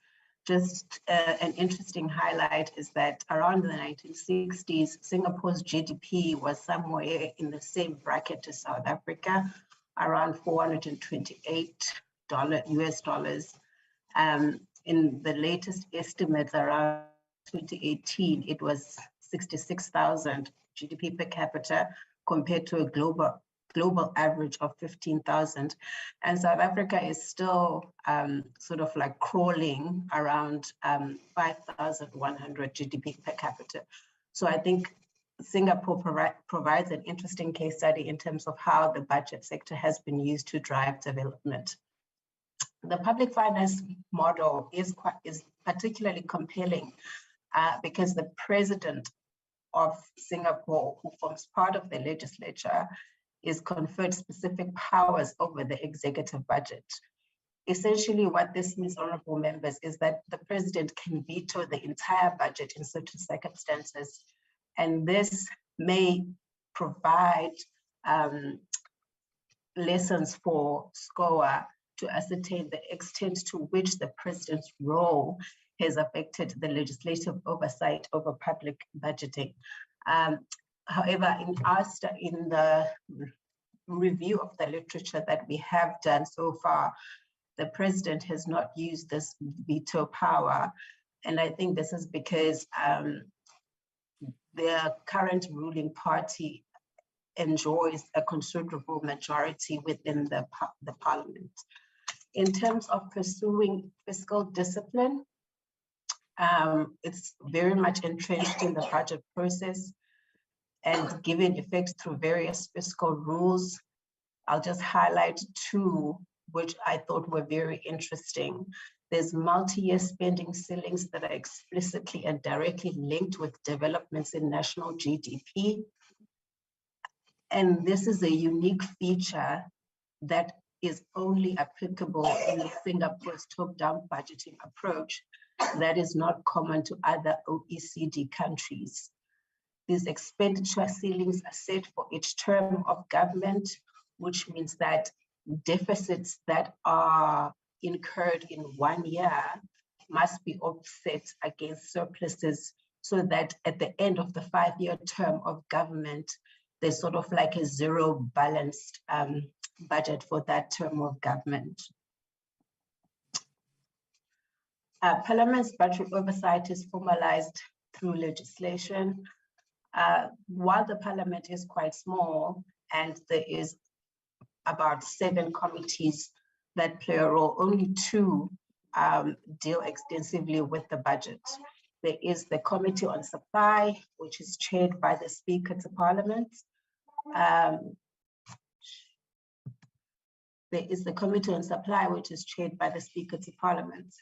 Just an interesting highlight is that around the 1960s, Singapore's GDP was somewhere in the same bracket as South Africa, around $428 US dollars. In the latest estimates around 2018, it was 66,000 GDP per capita compared to a global average of 15,000. And South Africa is still sort of like crawling around 5,100 GDP per capita. So I think Singapore provides an interesting case study in terms of how the budget sector has been used to drive development. The public finance model is particularly compelling because the president of Singapore, who forms part of the legislature, is conferred specific powers over the executive budget. Essentially, what this means, honorable members, is that the president can veto the entire budget in certain circumstances, and this may provide lessons for SCOA to ascertain the extent to which the president's role has affected the legislative oversight over public budgeting. However, in the review of the literature that we have done so far, the president has not used this veto power. And I think this is because the current ruling party enjoys a considerable majority within the parliament. In terms of pursuing fiscal discipline, it's very much entrenched in the budget process and given effect through various fiscal rules. I'll just highlight two, which I thought were very interesting. There's multi-year spending ceilings that are explicitly and directly linked with developments in national GDP. And this is a unique feature that is only applicable in Singapore's top-down budgeting approach that is not common to other OECD countries. These expenditure ceilings are set for each term of government, which means that deficits that are incurred in 1 year must be offset against surpluses so that at the end of the 5-year term of government, there's sort of like a zero balanced budget for that term of government. Parliament's budget oversight is formalized through legislation. While the parliament is quite small and there is about 7 committees that play a role, only 2 deal extensively with the budget. There is the Committee on Supply, which is chaired by the Speaker to Parliament. There is the Committee on Supply, which is chaired by the Speaker to Parliament.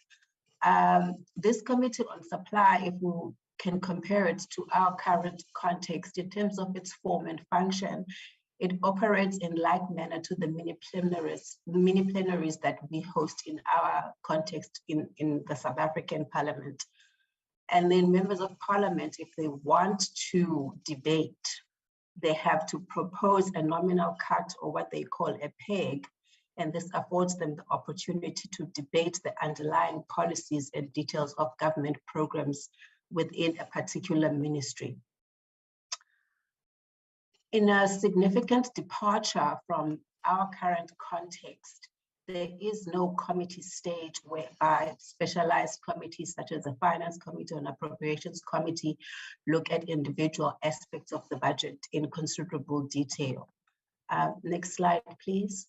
This Committee on Supply, if we can compare it to our current context in terms of its form and function, it operates in like manner to the mini plenaries that we host in our context in the South African Parliament. And then members of Parliament, if they want to debate, they have to propose a nominal cut or what they call a peg, and this affords them the opportunity to debate the underlying policies and details of government programs within a particular ministry. In a significant departure from our current context, there is no committee stage whereby specialized committees such as the Finance Committee and Appropriations Committee look at individual aspects of the budget in considerable detail. Next slide, please.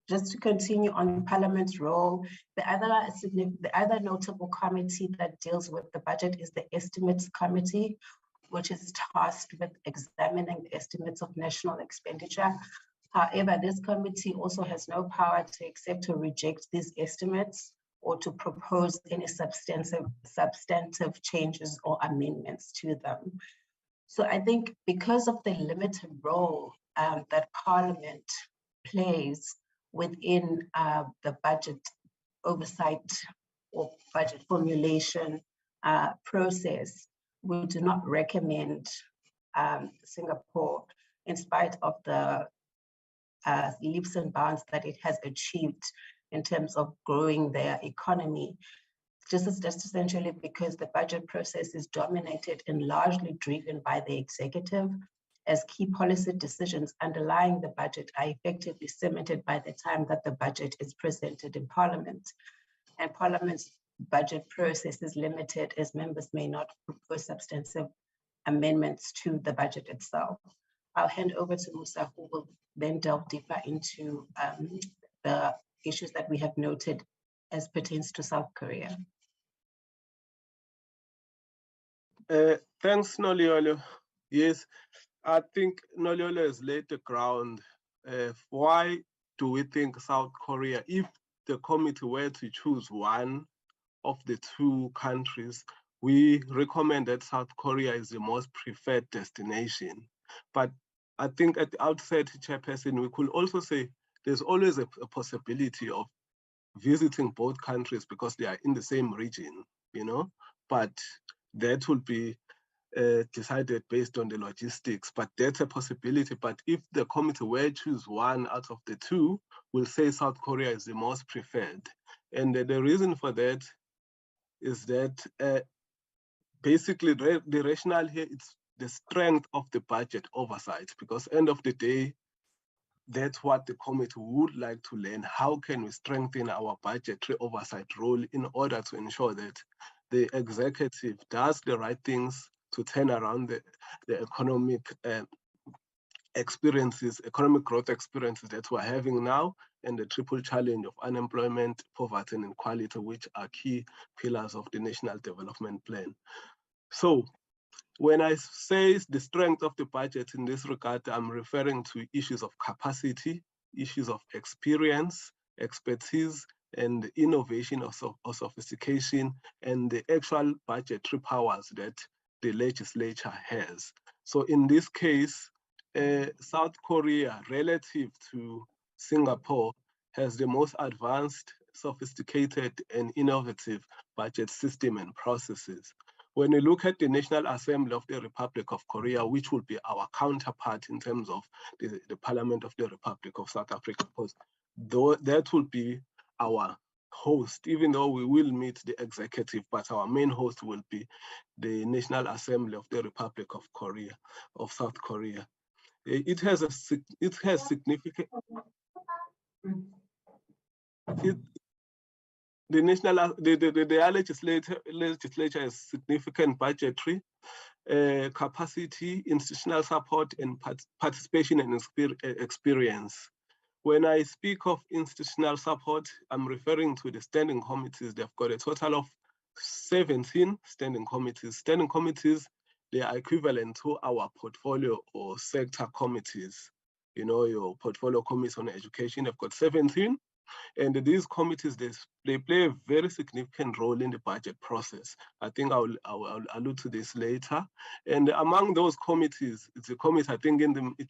Just to continue on Parliament's role, the other notable committee that deals with the budget is the Estimates Committee, which is tasked with examining the estimates of national expenditure. However, this committee also has no power to accept or reject these estimates or to propose any substantive changes or amendments to them. So I think because of the limited role that Parliament plays within the budget oversight or budget formulation process, we do not recommend Singapore, in spite of the leaps and bounds that it has achieved in terms of growing their economy. Just essentially because the budget process is dominated and largely driven by the executive, as key policy decisions underlying the budget are effectively cemented by the time that the budget is presented in Parliament. And Parliament's budget process is limited as members may not propose substantive amendments to the budget itself. I'll hand over to Musa, who will then delve deeper into the issues that we have noted as pertains to South Korea. Thanks, Noliolo. Yes, I think Noliolo has laid the ground. Why do we think South Korea, if the committee were to choose one of the two countries, we recommend that South Korea is the most preferred destination. But I think at the outset, Chairperson, we could also say there's always a possibility of visiting both countries because they are in the same region, you know, but that will be decided based on the logistics, but that's a possibility. But if the committee were to choose one out of the two, we'll say South Korea is the most preferred. And the reason for that is that basically the rationale here is the strength of the budget oversight, because end of the day, that's what the committee would like to learn. How can we strengthen our budgetary oversight role in order to ensure that the executive does the right things to turn around the economic economic growth experiences that we're having now, and the triple challenge of unemployment, poverty, and inequality, which are key pillars of the National Development Plan. So when I say the strength of the budget in this regard, I'm referring to issues of capacity, issues of experience, expertise, and innovation or sophistication, and the actual budgetary powers that the legislature has. So in this case, South Korea, relative to Singapore, has the most advanced, sophisticated, and innovative budget system and processes. When we look at the National Assembly of the Republic of Korea, which will be our counterpart in terms of the Parliament of the Republic of South Africa, because that will be our host, even though we will meet the executive, but our main host will be the National Assembly of the Republic of Korea, of South Korea. It has significant. The legislature has significant budgetary capacity, institutional support, and participation and experience. When I speak of institutional support, I'm referring to the standing committees. They've got a total of 17 standing committees. Standing committees, they are equivalent to our portfolio or sector committees. You know, your portfolio committee on education, they've got 17. And these committees, they play a very significant role in the budget process. I think I'll allude to this later. And among those committees, it's a committee, I think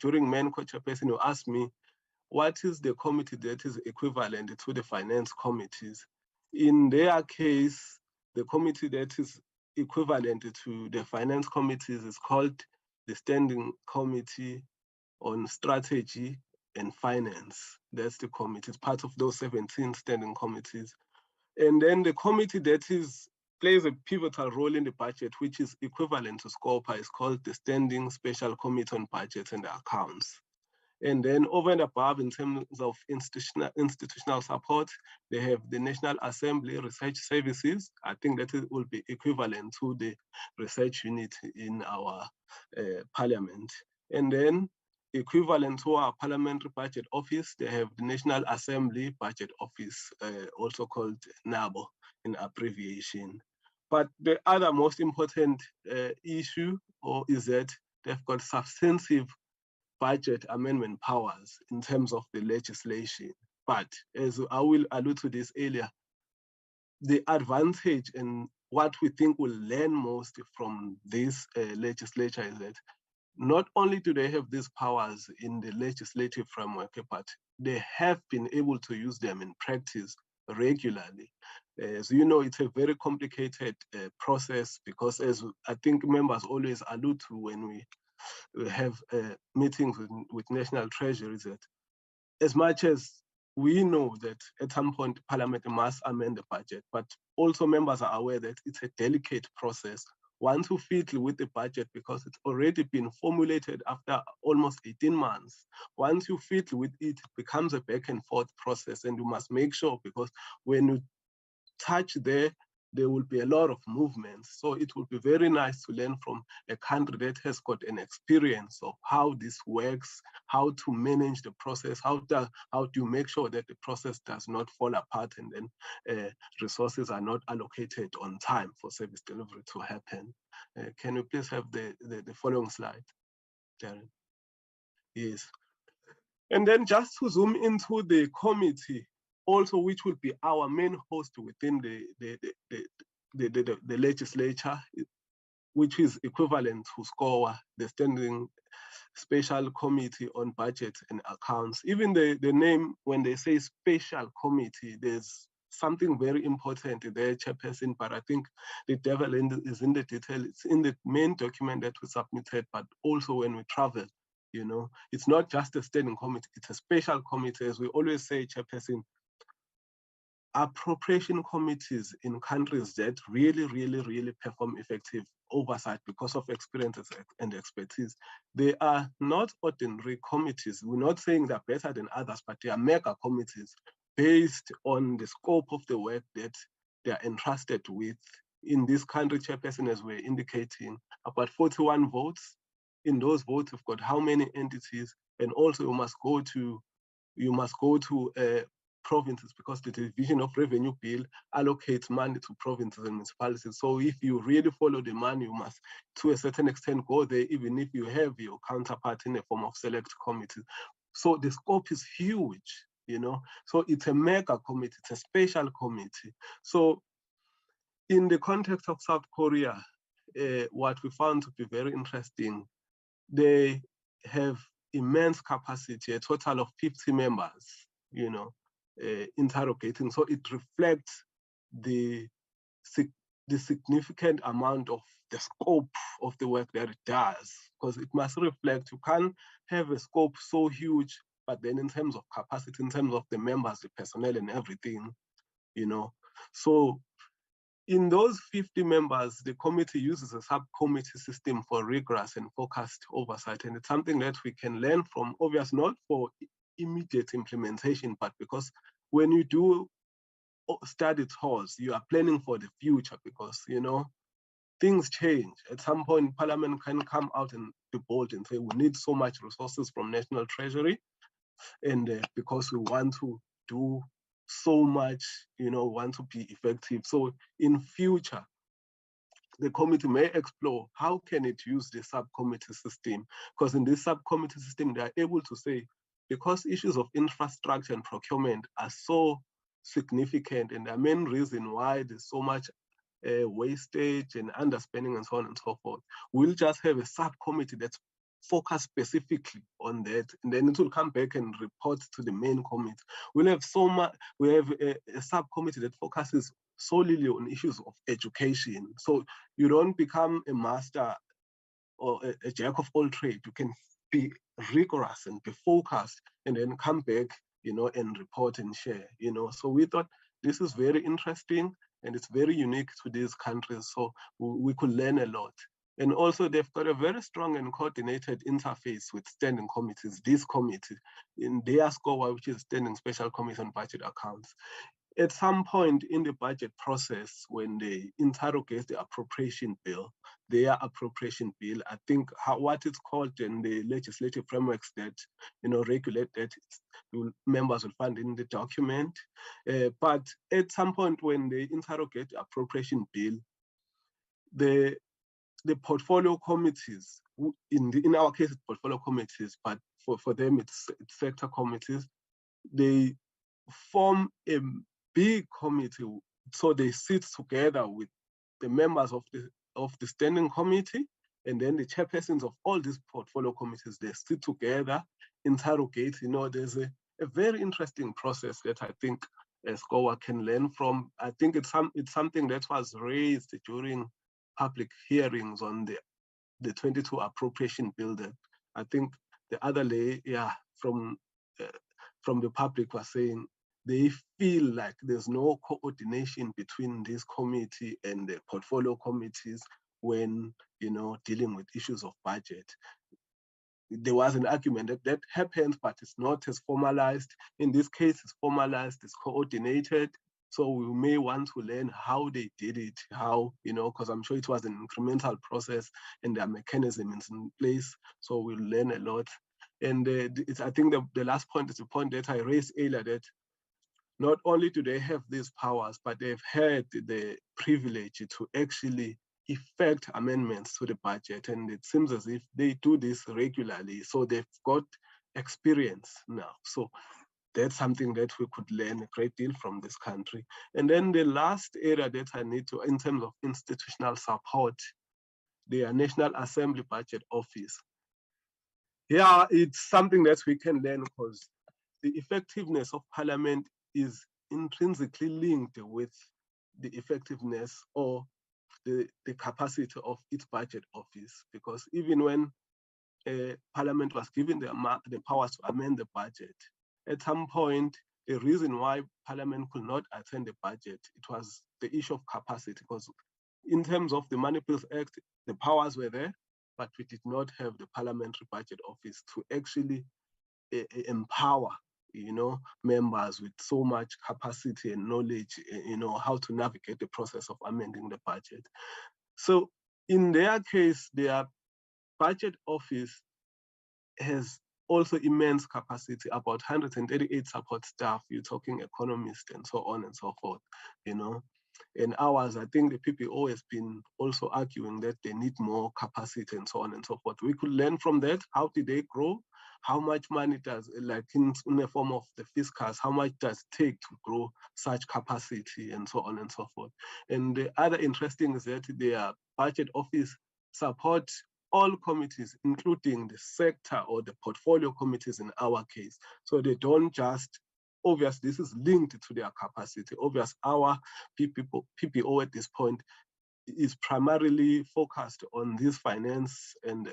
during MENCO chairperson, you asked me, what is the committee that is equivalent to the finance committees? In their case, the committee that is equivalent to the finance committees is called the Standing Committee on Strategy and Finance. That's the committee. It's part of those 17 standing committees. And then the committee that plays a pivotal role in the budget, which is equivalent to SCOPA, is called the Standing Special Committee on Budgets and Accounts. And then over and above, in terms of institutional support, they have the National Assembly Research Services. I think that it will be equivalent to the research unit in our parliament. And then equivalent to our Parliamentary Budget Office, they have the National Assembly Budget Office, also called NABO in abbreviation. But the other most important issue is that they've got substantive budget amendment powers in terms of the legislation. But as I will allude to this earlier, the advantage and what we think will learn most from this legislature is that not only do they have these powers in the legislative framework, but they have been able to use them in practice regularly. As you know, it's a very complicated process because, as I think members always allude to when we have meetings with National Treasury, is that as much as we know that at some point Parliament must amend the budget, but also members are aware that it's a delicate process. Once you fiddle with the budget, because it's already been formulated after almost 18 months, once you fiddle with it, it becomes a back and forth process, and you must make sure, because when you touch there will be a lot of movements. So it would be very nice to learn from a country that has got an experience of how this works, how to manage the process, how do you make sure that the process does not fall apart, and then resources are not allocated on time for service delivery to happen. Can you please have the following slide, Darren? Yes. And then just to zoom into the committee, also, which will be our main host within the legislature, which is equivalent to SCOA, the Standing Special Committee on Budget and Accounts. Even the name, when they say special committee, there's something very important there, Chairperson, but I think the devil is in the detail. It's in the main document that we submitted, but also when we travel, you know, it's not just a standing committee, it's a special committee. As we always say, Chairperson, appropriation committees in countries that really perform effective oversight because of experiences and expertise, they are not ordinary committees. We're not saying they're better than others, but they are mega committees based on the scope of the work that they are entrusted with. In this country, Chairperson, as we're indicating, about 41 votes. In those votes, we've got how many entities, and also you must go to provinces, because the Division of Revenue Bill allocates money to provinces and municipalities. So if you really follow the money, you must, to a certain extent, go there, even if you have your counterpart in a form of select committee. So the scope is huge, you know. So it's a mega committee, it's a special committee. So in the context of South Korea, what we found to be very interesting, they have immense capacity, a total of 50 members, you know, interrogating. So it reflects the significant amount of the scope of the work that it does, because it must reflect, you can't have a scope so huge, but then in terms of capacity, in terms of the members, the personnel and everything, you know. So in those 50 members, the committee uses a subcommittee system for rigorous and focused oversight. And it's something that we can learn from, obviously not for immediate implementation, but because when you do study tours, you are planning for the future, because, you know, things change. At some point, Parliament can come out and be bold and say, we need so much resources from National Treasury, and because we want to do so much, you know, want to be effective. So in future, the committee may explore how can it use the subcommittee system, because in this subcommittee system, they are able to say, because issues of infrastructure and procurement are so significant, and the main reason why there's so much wastage and underspending and so on and so forth, we'll just have a subcommittee that's focused specifically on that, and then it will come back and report to the main committee. We'll have we have a subcommittee that focuses solely on issues of education. So you don't become a master or a jack of all trades. You can be rigorous and be focused, and then come back, you know, and report and share, you know. So we thought this is very interesting, and it's very unique to these countries. So we could learn a lot. And also they've got a very strong and coordinated interface with standing committees. This committee in their SCOA, which is Standing Special Committee on Budget Accounts. At some point in the budget process, when they interrogate the appropriation bill, their appropriation bill, I think what it's called in the legislative frameworks that, you know, regulate that, members will find in the document. But at some point when they interrogate the appropriation bill, the portfolio committees, in our case, it's portfolio committees, but for them, it's sector committees, they form a big committee. So they sit together with the members of the standing committee, and then the chairpersons of all these portfolio committees, they sit together, interrogate. You know, there's a very interesting process that I think SCOA can learn from. I think it's something that was raised during public hearings on the 22 appropriation bill. That I think the other from from the public were saying they feel like there's no coordination between this committee and the portfolio committees when, you know, dealing with issues of budget. There was an argument that happens, but it's not as formalized. In this case, it's formalized, it's coordinated. So we may want to learn how they did it, how, you know, because I'm sure it was an incremental process and there are mechanisms in place. So we'll learn a lot. And I think the last point is the point that I raised earlier, that not only do they have these powers, but they've had the privilege to actually effect amendments to the budget. And it seems as if they do this regularly. So they've got experience now. So that's something that we could learn a great deal from this country. And then the last area that I need to, in terms of institutional support, the National Assembly Budget Office. Yeah, it's something that we can learn because the effectiveness of Parliament is intrinsically linked with the effectiveness or the capacity of its budget office. Because even when Parliament was given the powers to amend the budget, at some point, the reason why Parliament could not attend the budget, it was the issue of capacity, because in terms of the Money Bills Act, the powers were there, but we did not have the Parliamentary Budget Office to actually empower, you know, members with so much capacity and knowledge, you know, how to navigate the process of amending the budget. So in their case, their budget office has also immense capacity, about 138 support staff, you're talking economists and so on and so forth, you know. And ours, I think the PPO has been also arguing that they need more capacity and so on and so forth. We could learn from that. How did they grow? How much money does, like in the form of the fiscals, how much does it take to grow such capacity and so on and so forth? And the other interesting is that their budget office support all committees, including the sector or the portfolio committees in our case. So they don't just, obviously this is linked to their capacity. Obviously our PPO at this point is primarily focused on these finance and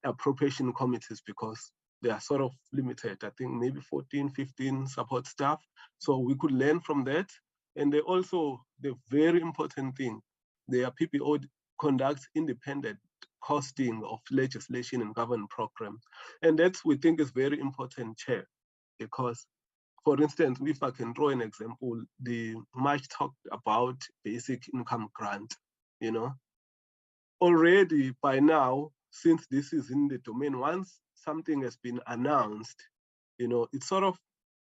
appropriation committees because they are sort of limited. I think maybe 14, 15 support staff. So we could learn from that. And they also, the very important thing, their PPO conducts independent costing of legislation and government programs. And that's, we think, is very important, Chair, because, for instance, if I can draw an example, the much talked about basic income grant, you know, already by now, since this is in the domain, once something has been announced, you know, it's sort of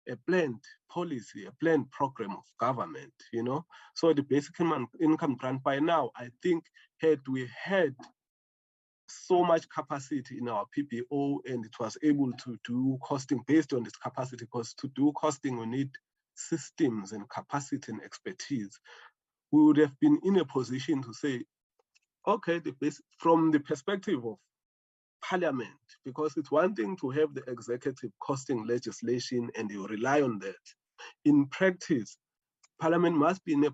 a planned policy, a planned program of government, you know. So the basic income grant by now, I think, had we had so much capacity in our PPO and it was able to do costing based on its capacity, because to do costing, we need systems and capacity and expertise. We would have been in a position to say, okay, from the perspective of Parliament, because it's one thing to have the executive costing legislation and you rely on that. In practice, Parliament must be in a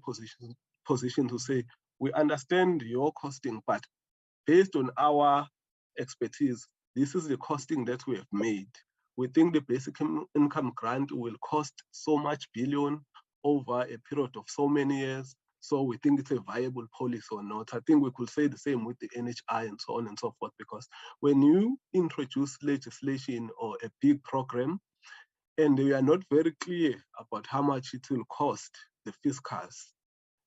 position to say, we understand your costing, but based on our expertise, this is the costing that we have made. We think the basic income grant will cost so much billion over a period of so many years. So we think it's a viable policy or not. I think we could say the same with the NHI and so on and so forth, because when you introduce legislation or a big program, and we are not very clear about how much it will cost the fiscals,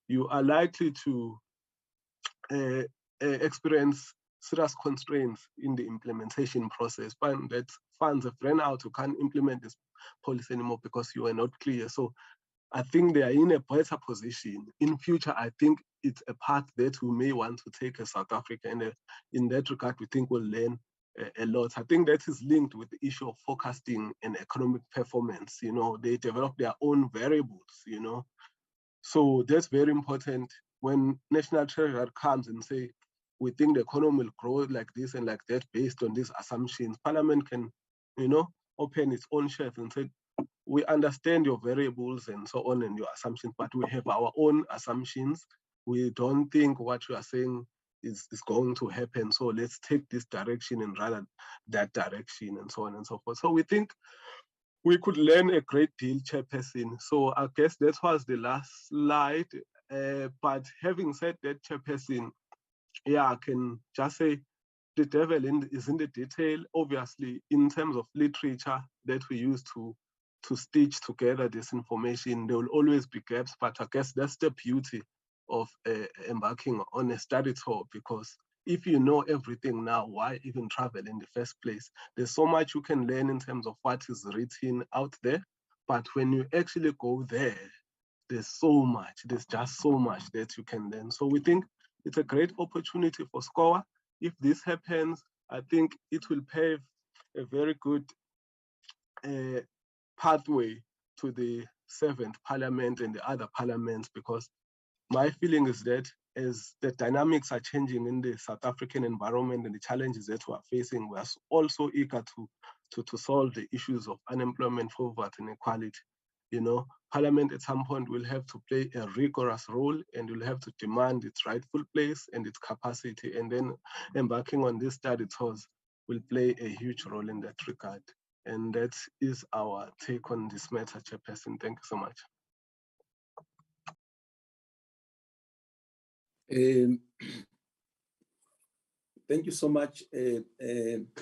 you are likely to experience serious constraints in the implementation process. Find that funds have run out, you can't implement this policy anymore because you are not clear. So I think they are in a better position. In future, I think it's a path that we may want to take as South Africa. And in that regard, we think we'll learn a lot. I think that is linked with the issue of forecasting and economic performance. You know, they develop their own variables, you know. So that's very important. When National Treasurer comes and say, we think the economy will grow like this and like that based on these assumptions, Parliament can, you know, open its own shelf and say, we understand your variables and so on and your assumptions, but we have our own assumptions. We don't think what you are saying is going to happen. So let's take this direction and rather that direction and so on and so forth. So we think we could learn a great deal, Chairperson. So I guess that was the last slide. But having said that, Chairperson, yeah, I can just say the devil is in the detail. Obviously, in terms of literature that we use to stitch together this information, there will always be gaps, but I guess that's the beauty of embarking on a study tour, because if you know everything now, why even travel in the first place? There's so much you can learn in terms of what is written out there, but when you actually go there, there's just so much that you can learn. So we think it's a great opportunity for SCOA. If this happens, I think it will pave a very good pathway to the 7th Parliament and the other parliaments, because my feeling is that as the dynamics are changing in the South African environment and the challenges that we are facing, we are also eager to solve the issues of unemployment, poverty, and inequality. You know, Parliament at some point will have to play a rigorous role and will have to demand its rightful place and its capacity. And then embarking on this study tours will play a huge role in that regard. And that is our take on this matter, Chairperson. Thank you so much. Thank you so much,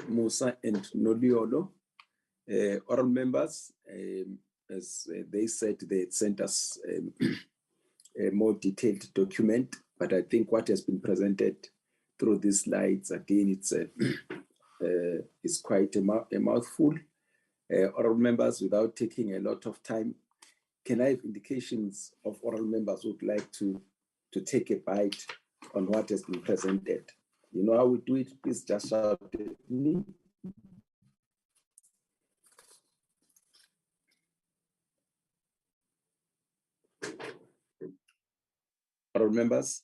Musa and Noliolo. Oral members, as they said, they sent us a more detailed document, but I think what has been presented through these slides, again, it's quite a mouthful. Oral members, without taking a lot of time, can I have indications of oral members who would like to take a bite on what has been presented? You know how we do it? Please just shout at me. Oral members,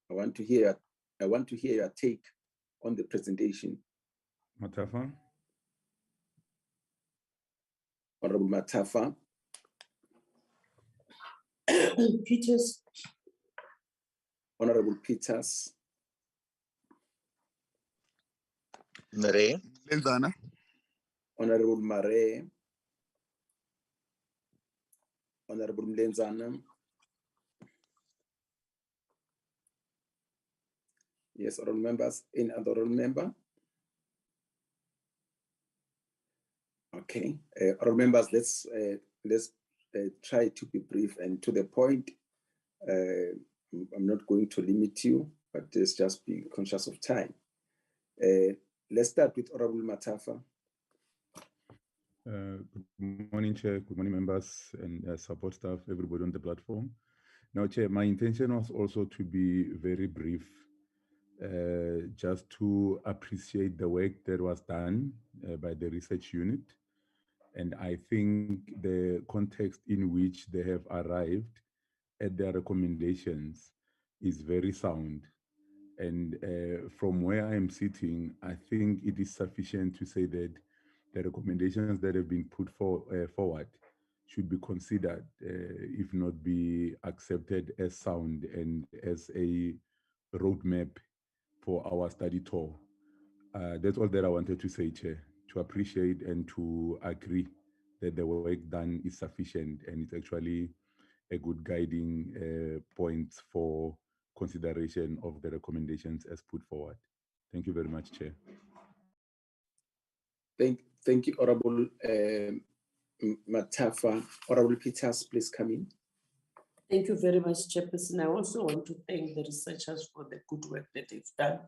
I want to hear your take on the presentation. Matafa. Honorable Matafa. Peters. Honorable Peters. Mare. Lenzana. Honorable Mare. Honorable Lenzana. Yes, oral members. Any other oral member? Okay, oral members, let's try to be brief and to the point. I'm not going to limit you, but let's just be conscious of time. Let's start with Honorable Matafa. Good morning, Chair. Good morning, members and support staff, everybody on the platform. Now, Chair, my intention was also to be very brief, just to appreciate the work that was done by the research unit. And I think the context in which they have arrived at their recommendations is very sound. And from where I am sitting, I think it is sufficient to say that the recommendations that have been put forward should be considered, if not be accepted as sound and as a roadmap for our study tour. That's all that I wanted to say, Chair, to appreciate and to agree that the work done is sufficient and it's actually a good guiding point for consideration of the recommendations as put forward. Thank you very much, Chair. Thank you, Honorable Matafa. Honorable Peters, please come in. Thank you very much, Chairperson. I also want to thank the researchers for the good work that they've done,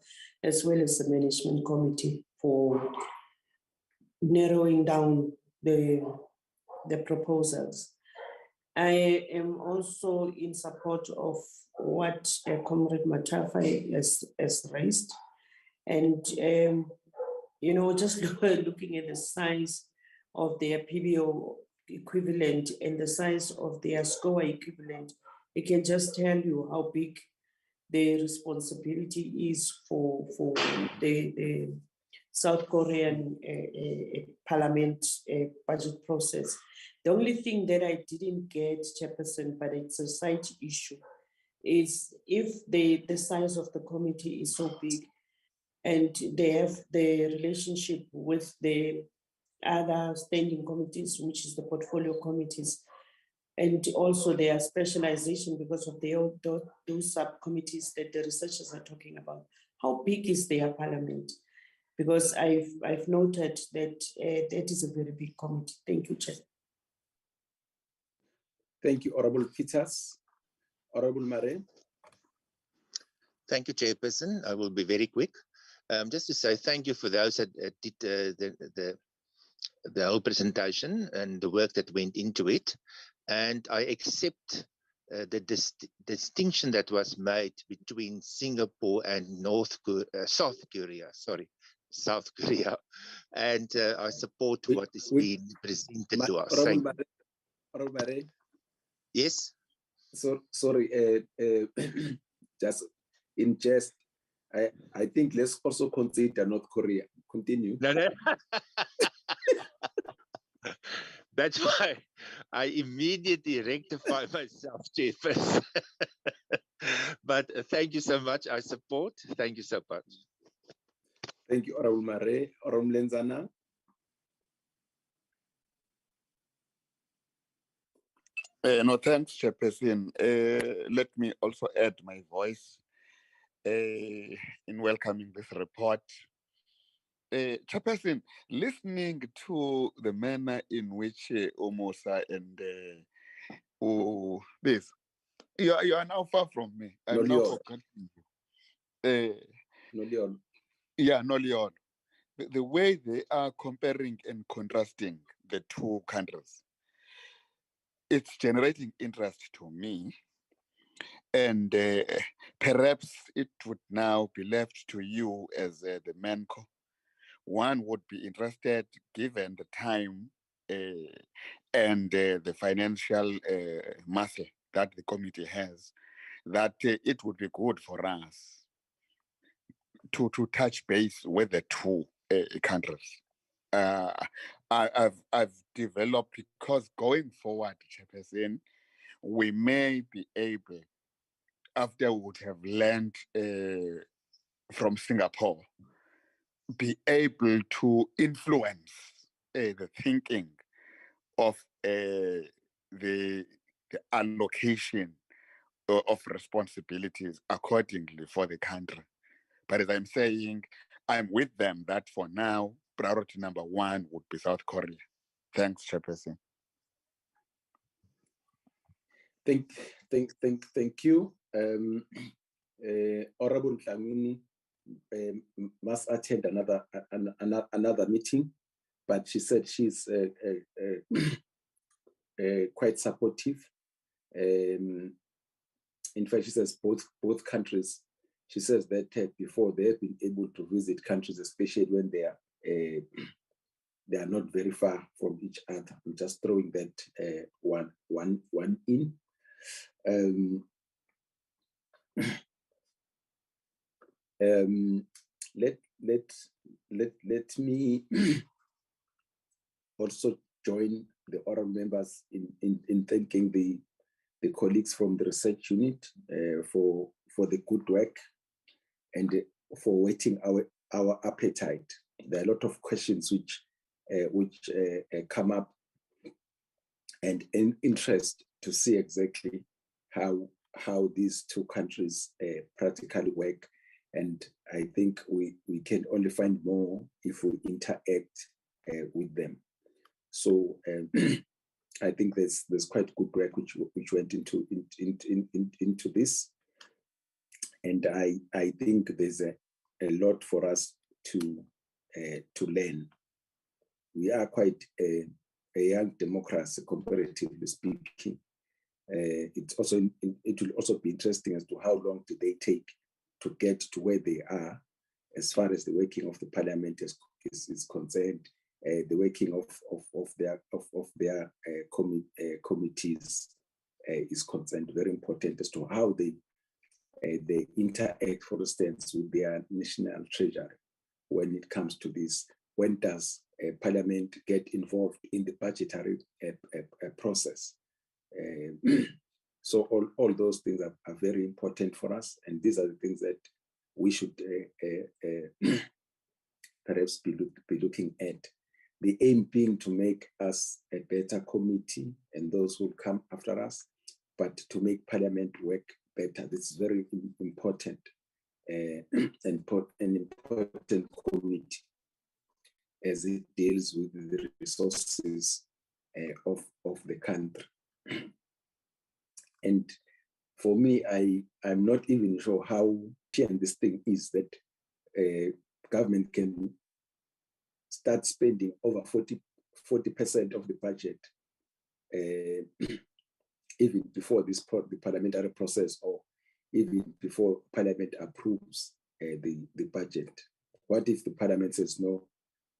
as well as the management committee for narrowing down the proposals. I am also in support of what Comrade Matafa has raised. And, you know, just looking at the size of their PBO equivalent and the size of their SCOA equivalent, it can just tell you how big the responsibility is for the South Korean parliament budget process. The only thing that I didn't get, Chairperson, but it's a side issue, is if the size of the committee is so big and they have the relationship with the other standing committees, which is the portfolio committees, and also their specialization because of those subcommittees that the researchers are talking about. How big is their parliament? Because I've noted that that is a very big committee. Thank you, Chair. Thank you, Honorable Peters. Honorable Mare. Thank you, Chairperson. I will be very quick. Just to say thank you for those that did the whole presentation and the work that went into it. And I accept the distinction that was made between Singapore and South Korea. And I support what is being presented to us. Honorable Mare. Yes. So sorry, just in jest, I think let's also consider North Korea. Continue. No. That's why I immediately rectify myself, Chairperson. But thank you so much. I support. Thank you so much. Thank you, Honorable Mare. Honorable Lenzana. No, thanks, Chairperson. Let me also add my voice in welcoming this report. Chairperson, listening to the manner in which Omosa and this, you are now far from me. I'm now forgetting you. Nolion. The way they are comparing and contrasting the two countries, it's generating interest to me. And perhaps it would now be left to you as the MENCO. One would be interested, given the time and the financial muscle that the committee has, that it would be good for us to touch base with the two countries. I've developed, because going forward, Chairperson, we may be able, after we would have learned from Singapore, be able to influence the thinking of the allocation of responsibilities accordingly for the country. But as I'm saying, I'm with them that for now, priority number one would be South Korea. Thanks, Chairperson. Thank you. Honorable Dlamini must attend another meeting, but she said she's quite supportive. In fact, she says both countries. She says that before they have been able to visit countries, especially when they are not very far from each other. I'm just throwing that one in. Let me also join the oral members in thanking the colleagues from the research unit for the good work and for whetting our appetite. There are a lot of questions which come up, and in interest to see exactly how these two countries practically work. And I think we can only find more if we interact with them. So I think there's quite good work which went into this, and I think there's a lot for us to learn. We are quite a young democracy, comparatively speaking. It will also be interesting as to how long did they take to get to where they are, as far as the working of the parliament is concerned, the working of their committees is concerned. Very important as to how they interact, for instance, with their national treasury when it comes to this. When does Parliament get involved in the budgetary process? So all those things are very important for us, and these are the things that we should perhaps be looking at. the aim being to make us a better committee and those who come after us, but to make Parliament work better. This is very important, an important committee as it deals with the resources of the country. And for me, I'm not even sure how this thing is that government can start spending over 40% of the budget even before the parliamentary process, or even before Parliament approves the budget. What if the Parliament says, no,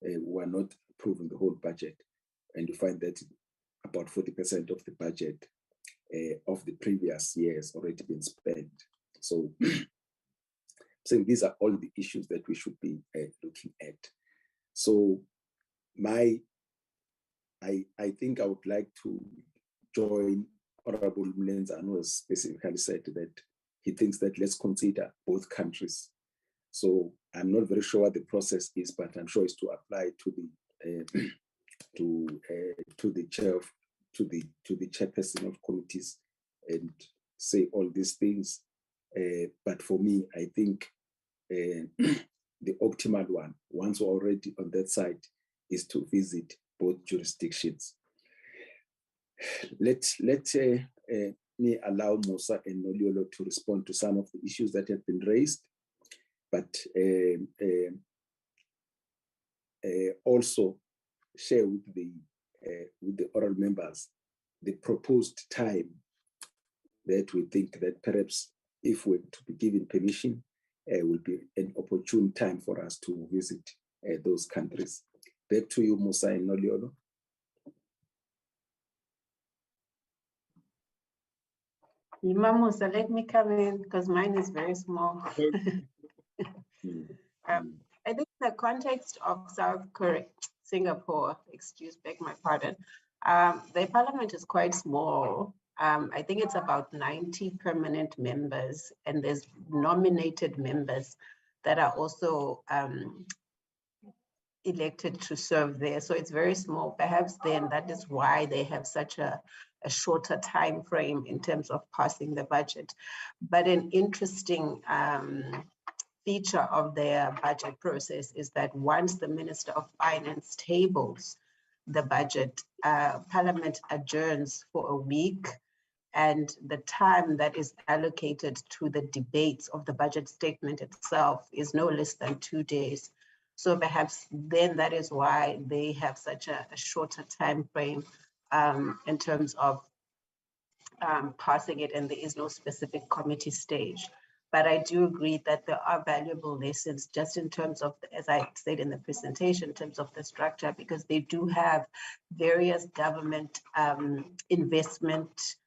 we're not approving the whole budget, and you find that about 40% of the budget of the previous year has already been spent? So, these are all the issues that we should be looking at. So I think I would like to join Honorable Mlenza, who has specifically said that he thinks that let's consider both countries. So I'm not very sure what the process is, but I'm sure it's to apply to the chairperson of committees and say all these things. But for me, I think the optimal one, once we're already on that side, is to visit both jurisdictions. Let me allow Musa and Noliolo to respond to some of the issues that have been raised, but also share with the oral members the proposed time that we think that perhaps if we're to be given permission, will be an opportune time for us to visit those countries. Back to you, Musa and Noliolo. Musa, let me come in because mine is very small. I think the context of South Korea, Singapore, beg my pardon, the parliament is quite small. I think it's about 90 permanent members, and there's nominated members that are also elected to serve there. So it's very small. Perhaps then that is why they have such a shorter time frame in terms of passing the budget. But an interesting feature of their budget process is that once the Minister of Finance tables the budget, Parliament adjourns for a week, and the time that is allocated to the debates of the budget statement itself is no less than 2 days. So perhaps then that is why they have such a shorter time frame in terms of passing it, and there is no specific committee stage. But I do agree that there are valuable lessons just in terms of, as I said in the presentation, in terms of the structure, because they do have various government investment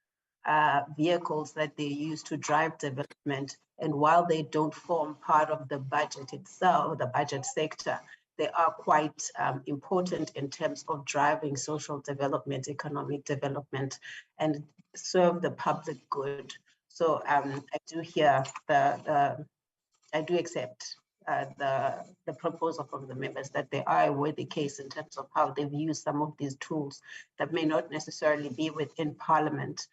vehicles that they use to drive development. And while they don't form part of the budget itself, the budget sector, they are quite important in terms of driving social development, economic development, and serve the public good. So I do hear I do accept the proposal from the members that they are a worthy case in terms of how they've used some of these tools that may not necessarily be within Parliament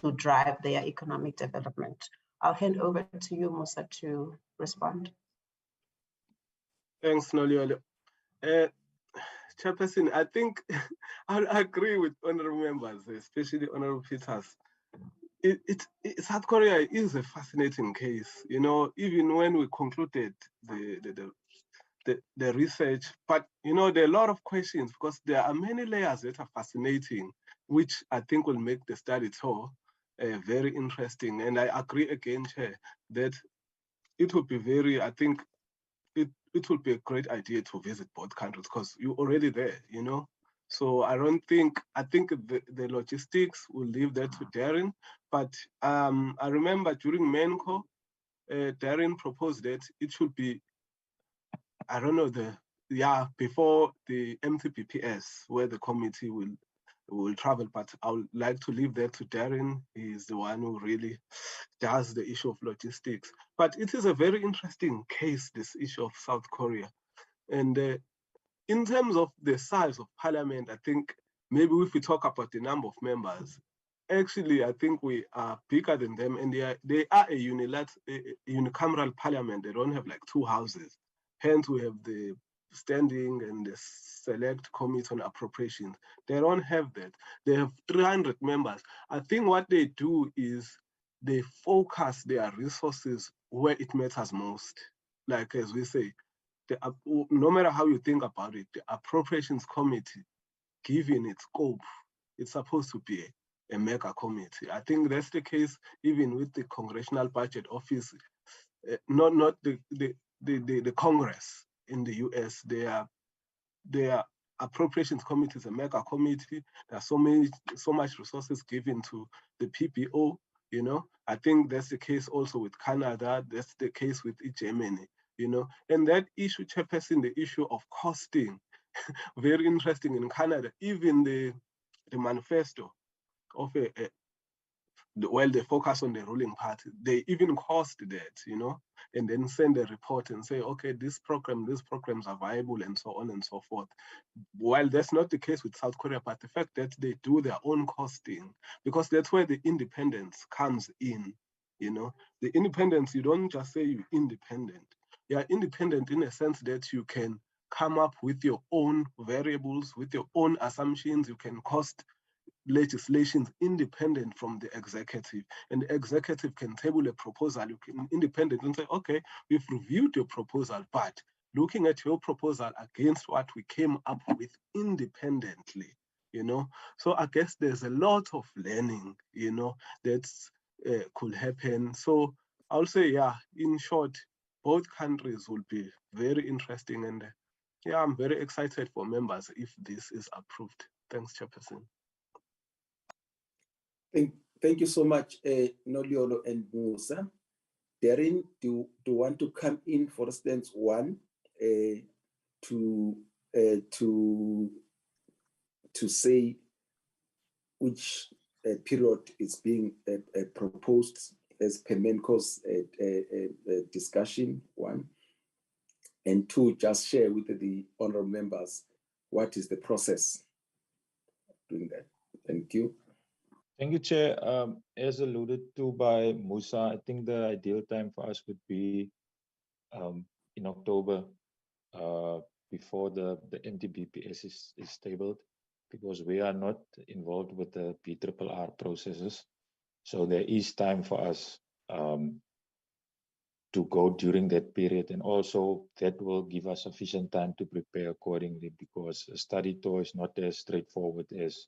to drive their economic development. I'll hand over to you, Musa, to respond. Thanks, Noliolo. Chairperson, I think I agree with honorable members, especially Honorable Peters. South Korea is a fascinating case. You know, even when we concluded the research, but you know, there are a lot of questions because there are many layers that are fascinating, which I think will make the study tour very interesting. And I agree again, Chair, that it would be very, I think it would be a great idea to visit both countries because you're already there, you know? So I think the logistics will leave that to Darren, but I remember during MENCO, Darren proposed that it should be, I don't know, before the MTPPS, where the committee will travel, but I would like to leave that to Darren. He's the one who really does the issue of logistics. But it is a very interesting case, this issue of South Korea. And in terms of the size of parliament, I think maybe if we talk about the number of members, actually, I think we are bigger than them, and they are a unicameral parliament. They don't have like two houses. Hence, we have the standing and the select committee on appropriations. They don't have that. They have 300 members. I think what they do is they focus their resources where it matters most. Like as we say, no matter how you think about it, the appropriations committee, given its scope, it's supposed to be a mega committee. I think that's the case even with the Congressional Budget Office, not the Congress in the US. Their appropriations committee is a mega committee. There are so much resources given to the PPO. You know, I think that's the case also with Canada. That's the case with Germany. You know, and that issue, Chairperson, the issue of costing, very interesting in Canada. Even the manifesto of well, they focus on the ruling party. They even cost that, you know, and then send a report and say, okay, these programs are viable and so on and so forth. While that's not the case with South Korea, but the fact that they do their own costing, because that's where the independence comes in, you know. The independence, you don't just say you're independent. You are independent in a sense that you can come up with your own variables, with your own assumptions. You can cost legislations independent from the executive, and the executive can table a proposal. You can independent and say, okay, we've reviewed your proposal, but looking at your proposal against what we came up with independently, you know. So I guess there's a lot of learning, you know, that could happen. So I'll say, yeah, in short, both countries will be very interesting, and yeah, I'm very excited for members if this is approved. Thanks, Chairperson. Thank you so much, Noliolo and Musa. Darren, do you want to come in, for instance, one, to say which period is being proposed as per MENCO's discussion, one, and two, just share with the honorable members what is the process doing that. Thank you. Thank you, Chair. As alluded to by Musa, I think the ideal time for us would be in October, before the NTBPS is tabled, because we are not involved with the PRRR processes. So there is time for us to go during that period. And also that will give us sufficient time to prepare accordingly, because a study tour is not as straightforward as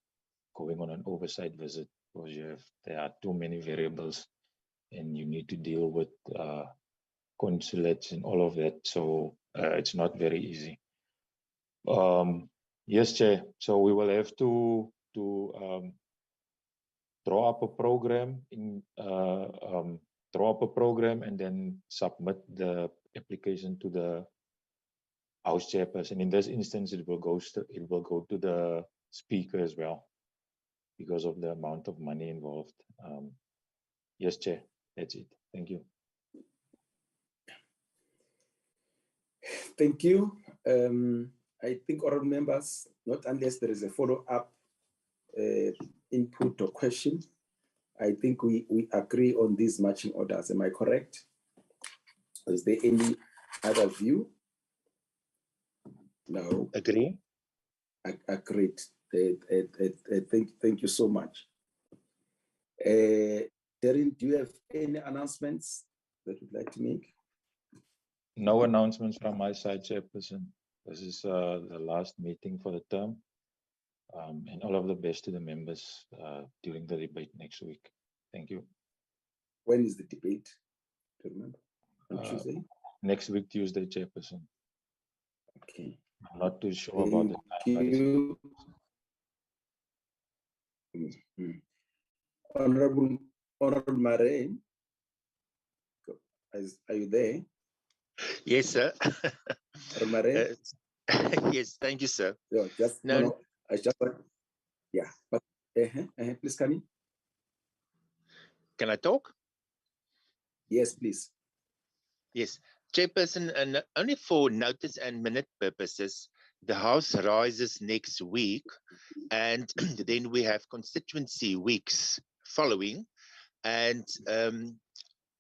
going on an oversight visit, because there are too many variables and you need to deal with consulates and all of that. So it's not very easy. Yes, Chair. So we will have to draw up a program and then submit the application to the House Chairperson. In this instance, it will go to the Speaker as well, because of the amount of money involved. Yes, Chair, that's it. Thank you. Thank you. I think all members, not unless there is a follow-up input or question, I think we agree on these marching orders. Am I correct? Is there any other view? No. Agree. Agreed. Thank you so much. Darren, do you have any announcements that you'd like to make? No announcements from my side, Chairperson. This is the last meeting for the term. And all of the best to the members during the debate next week. Thank you. When is the debate? Do you remember? On Tuesday? Next week, Tuesday, Chairperson. Okay. I'm not too sure about the time. Honorable Marine, are you there? Yes, sir. Marine? Yes, thank you, sir. Yeah, I just want, yeah, but please come in. Can I talk? Yes, please. Yes, Chairperson, and only for notice and minute purposes, the House rises next week, and then we have constituency weeks following. And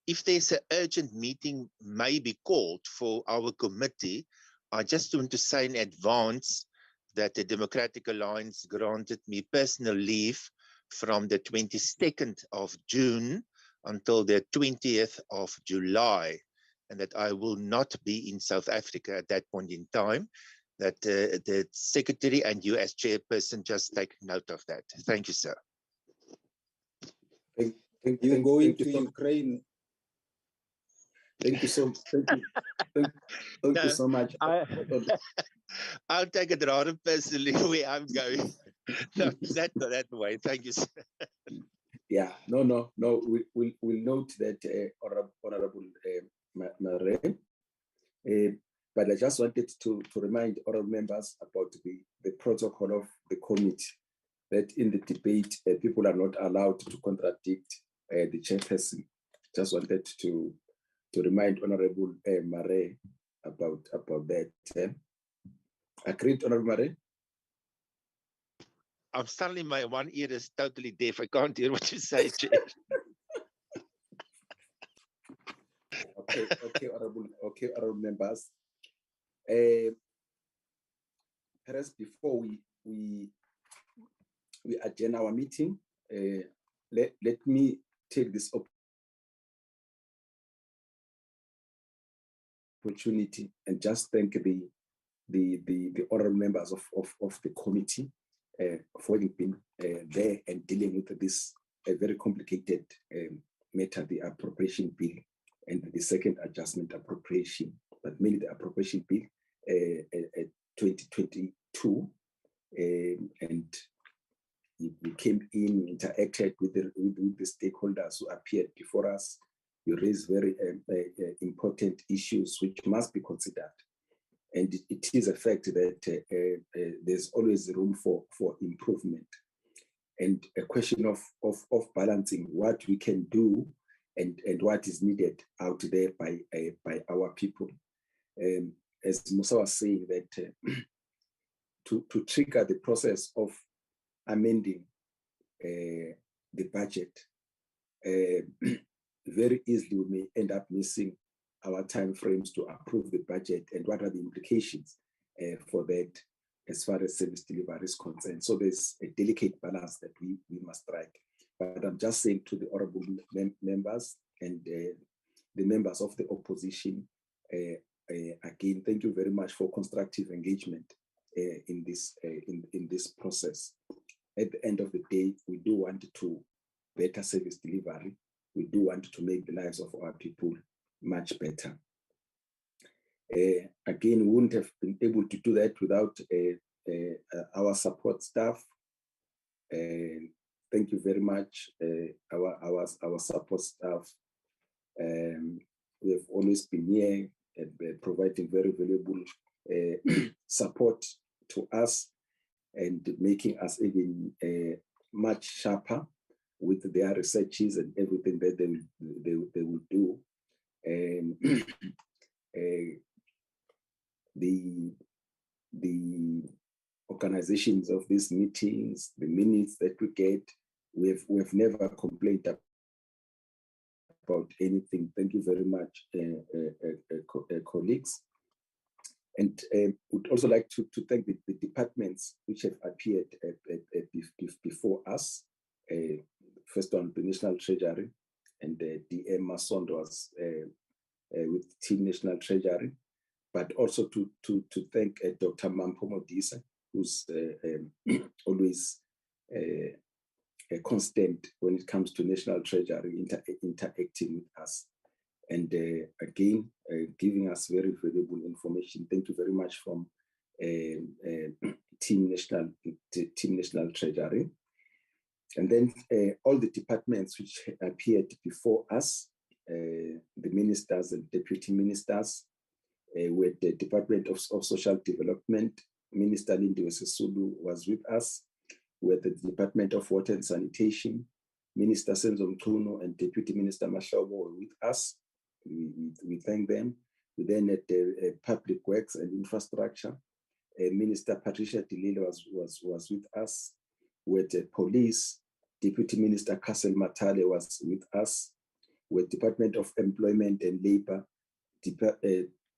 if there's an urgent meeting may be called for our committee, I just want to say in advance that the Democratic Alliance granted me personal leave from the 22nd of June until the 20th of July, and that I will not be in South Africa at that point in time, that the Secretary and you as Chairperson just take note of that. Thank you, sir. You're going to Ukraine. Thank you so thank you so much. I'll take it rather personally where I'm going. No, that way. Thank you, sir. Yeah, no. We'll note that, Honorable Mare. But I just wanted to remind all members about the protocol of the committee, that in the debate, people are not allowed to contradict the chairperson. Just wanted to remind Honorable Mare about that. Agreed, Honorable Mare? I'm suddenly, my one ear is totally deaf. I can't hear what you say, Chair. Okay, honorable members. Perhaps before we adjourn our meeting, let me take this opportunity and just thank the honorable members of the committee for having been there and dealing with this very complicated matter, the Appropriation Bill and the Second Adjustment Appropriation, but mainly the Appropriation Bill 2022. And we came in, interacted with the stakeholders who appeared before us. You raised very important issues which must be considered. And it is a fact that there's always room for improvement, and a question of balancing what we can do and what is needed out there by our people. As Musa was saying, that to trigger the process of amending the budget, very easily we may end up missing our timeframes to approve the budget, and what are the implications for that as far as service delivery is concerned. So there's a delicate balance that we must strike. But I'm just saying to the honorable members and the members of the opposition, again, thank you very much for constructive engagement in this process. At the end of the day, we do want to better service delivery. We do want to make the lives of our people much better. Again, we wouldn't have been able to do that without our support staff. Thank you very much, our support staff. We have always been here and providing very valuable support to us and making us even much sharper with their researches and everything that they will do. The organizations of these meetings, the minutes that we get, we've never complained about anything. Thank you very much, colleagues. And would also like to thank the departments which have appeared before us. First one, the National Treasury, and DM Masondo was with Team National Treasury, but also to thank Dr. Mampo Modisa, who's always a constant when it comes to National Treasury, interacting with us. And again, giving us very valuable information. Thank you very much from Team National Treasury. And then all the departments which appeared before us, the ministers and deputy ministers, with the Department of Social Development, Minister Lindiwe Sisulu was with us. With the Department of Water and Sanitation, Minister Senzo Mtuno and Deputy Minister Mahlobo were with us. We thank them. We then at the Public Works and Infrastructure, Minister Patricia de Lille was with us. With Police, Deputy Minister Kassel Matale was with us. With Department of Employment and Labor,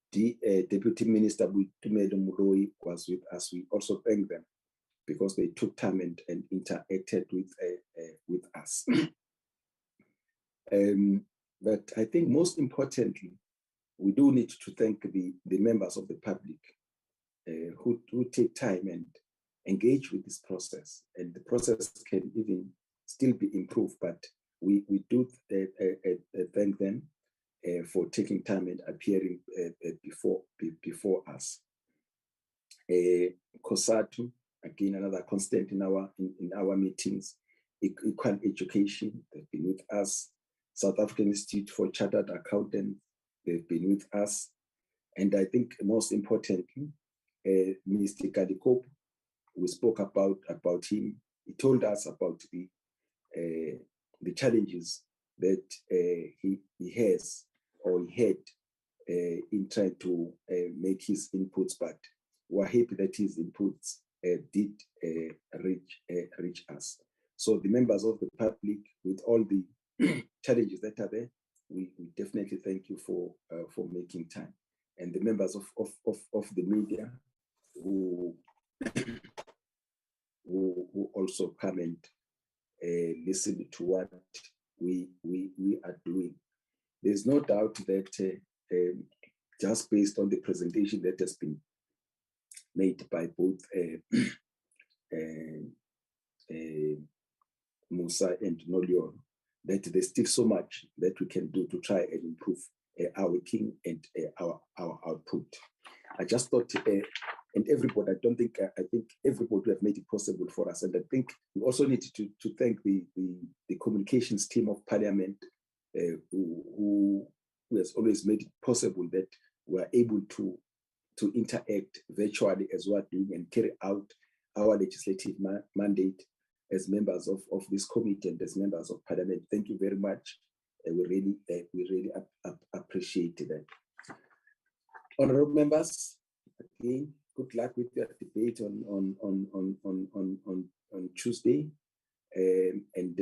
Deputy Minister Buitumedo Muroi was with us. We also thank them because they took time and interacted with us. But I think most importantly, we do need to thank the members of the public who take time and engage with this process. And the process can even still be improved, but we do thank them for taking time and appearing before us. COSATU, again, another constant in our meetings. Equal Education, they've been with us. South African Institute for Chartered Accountants, they've been with us. And I think most importantly, Mr. Kadikop, we spoke about him. He told us about the challenges that he has or he had in trying to make his inputs, but we're happy that his inputs did reach us. So the members of the public, with all the challenges that are there, we definitely thank you for making time. And the members of the media who also come and listen to what we are doing. There's no doubt that just based on the presentation that has been made by both Musa and Nolion, that there's still so much that we can do to try and improve our working and our output. I just thought, and everybody, I think everybody have made it possible for us. And I think we also need to thank the communications team of Parliament, who has always made it possible that we're able to interact virtually as we're doing and carry out our legislative mandate as members of this committee and as members of Parliament. Thank you very much. We really appreciate that. Honorable members, again, good luck with your debate on Tuesday. And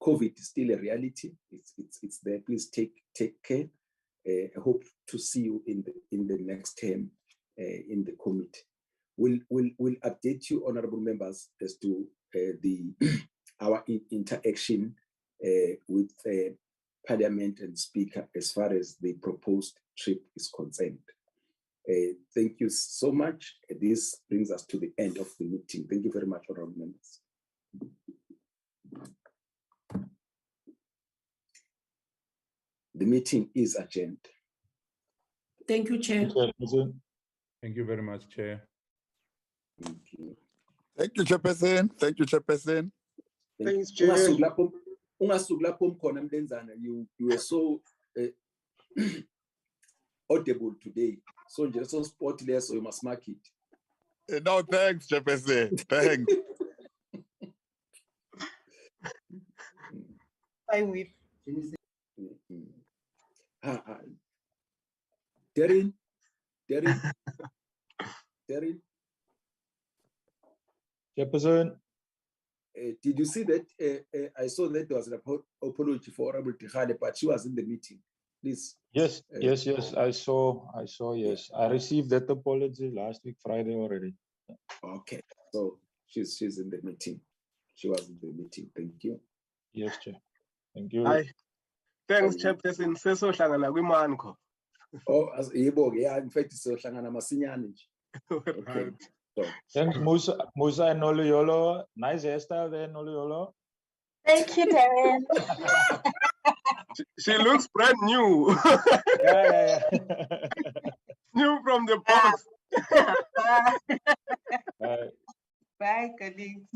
COVID is still a reality. It's there. Please take care. I hope to see you in the next term in the committee. We'll update you, honorable members, as to our interaction with Parliament and Speaker as far as the proposed trip is concerned. Thank you so much. This brings us to the end of the meeting. Thank you very much, honorable members. The meeting is adjourned. Thank you, Chair. Thank you very much, Chair. Thank you. Thank you, Chairperson. Thank you, Chairperson. Thanks, Chair. You were so audible today. So you're so spotless, so you must mark it. No, thanks, Chairperson. Thanks. I weep. Darren. Chairperson. Did you see that? I saw that there was an apology for Honorable Tihale, but she was in the meeting. Please. Yes, yes. I saw. Yes, I received that apology last week, Friday already. Okay, so she's in the meeting. She was in the meeting. Thank you. Yes, Chair. Thank you. Hi. Thanks, Chairperson. Sesohlangana kwimanko. Oh, yeah. In fact, so hlangana masinyane nje. Okay. So, thanks, Musa and Noluyolo. Nice hairstyle there, Noluyolo. Thank you, Darren. She looks brand new. Yeah. New from the box. Bye, colleagues.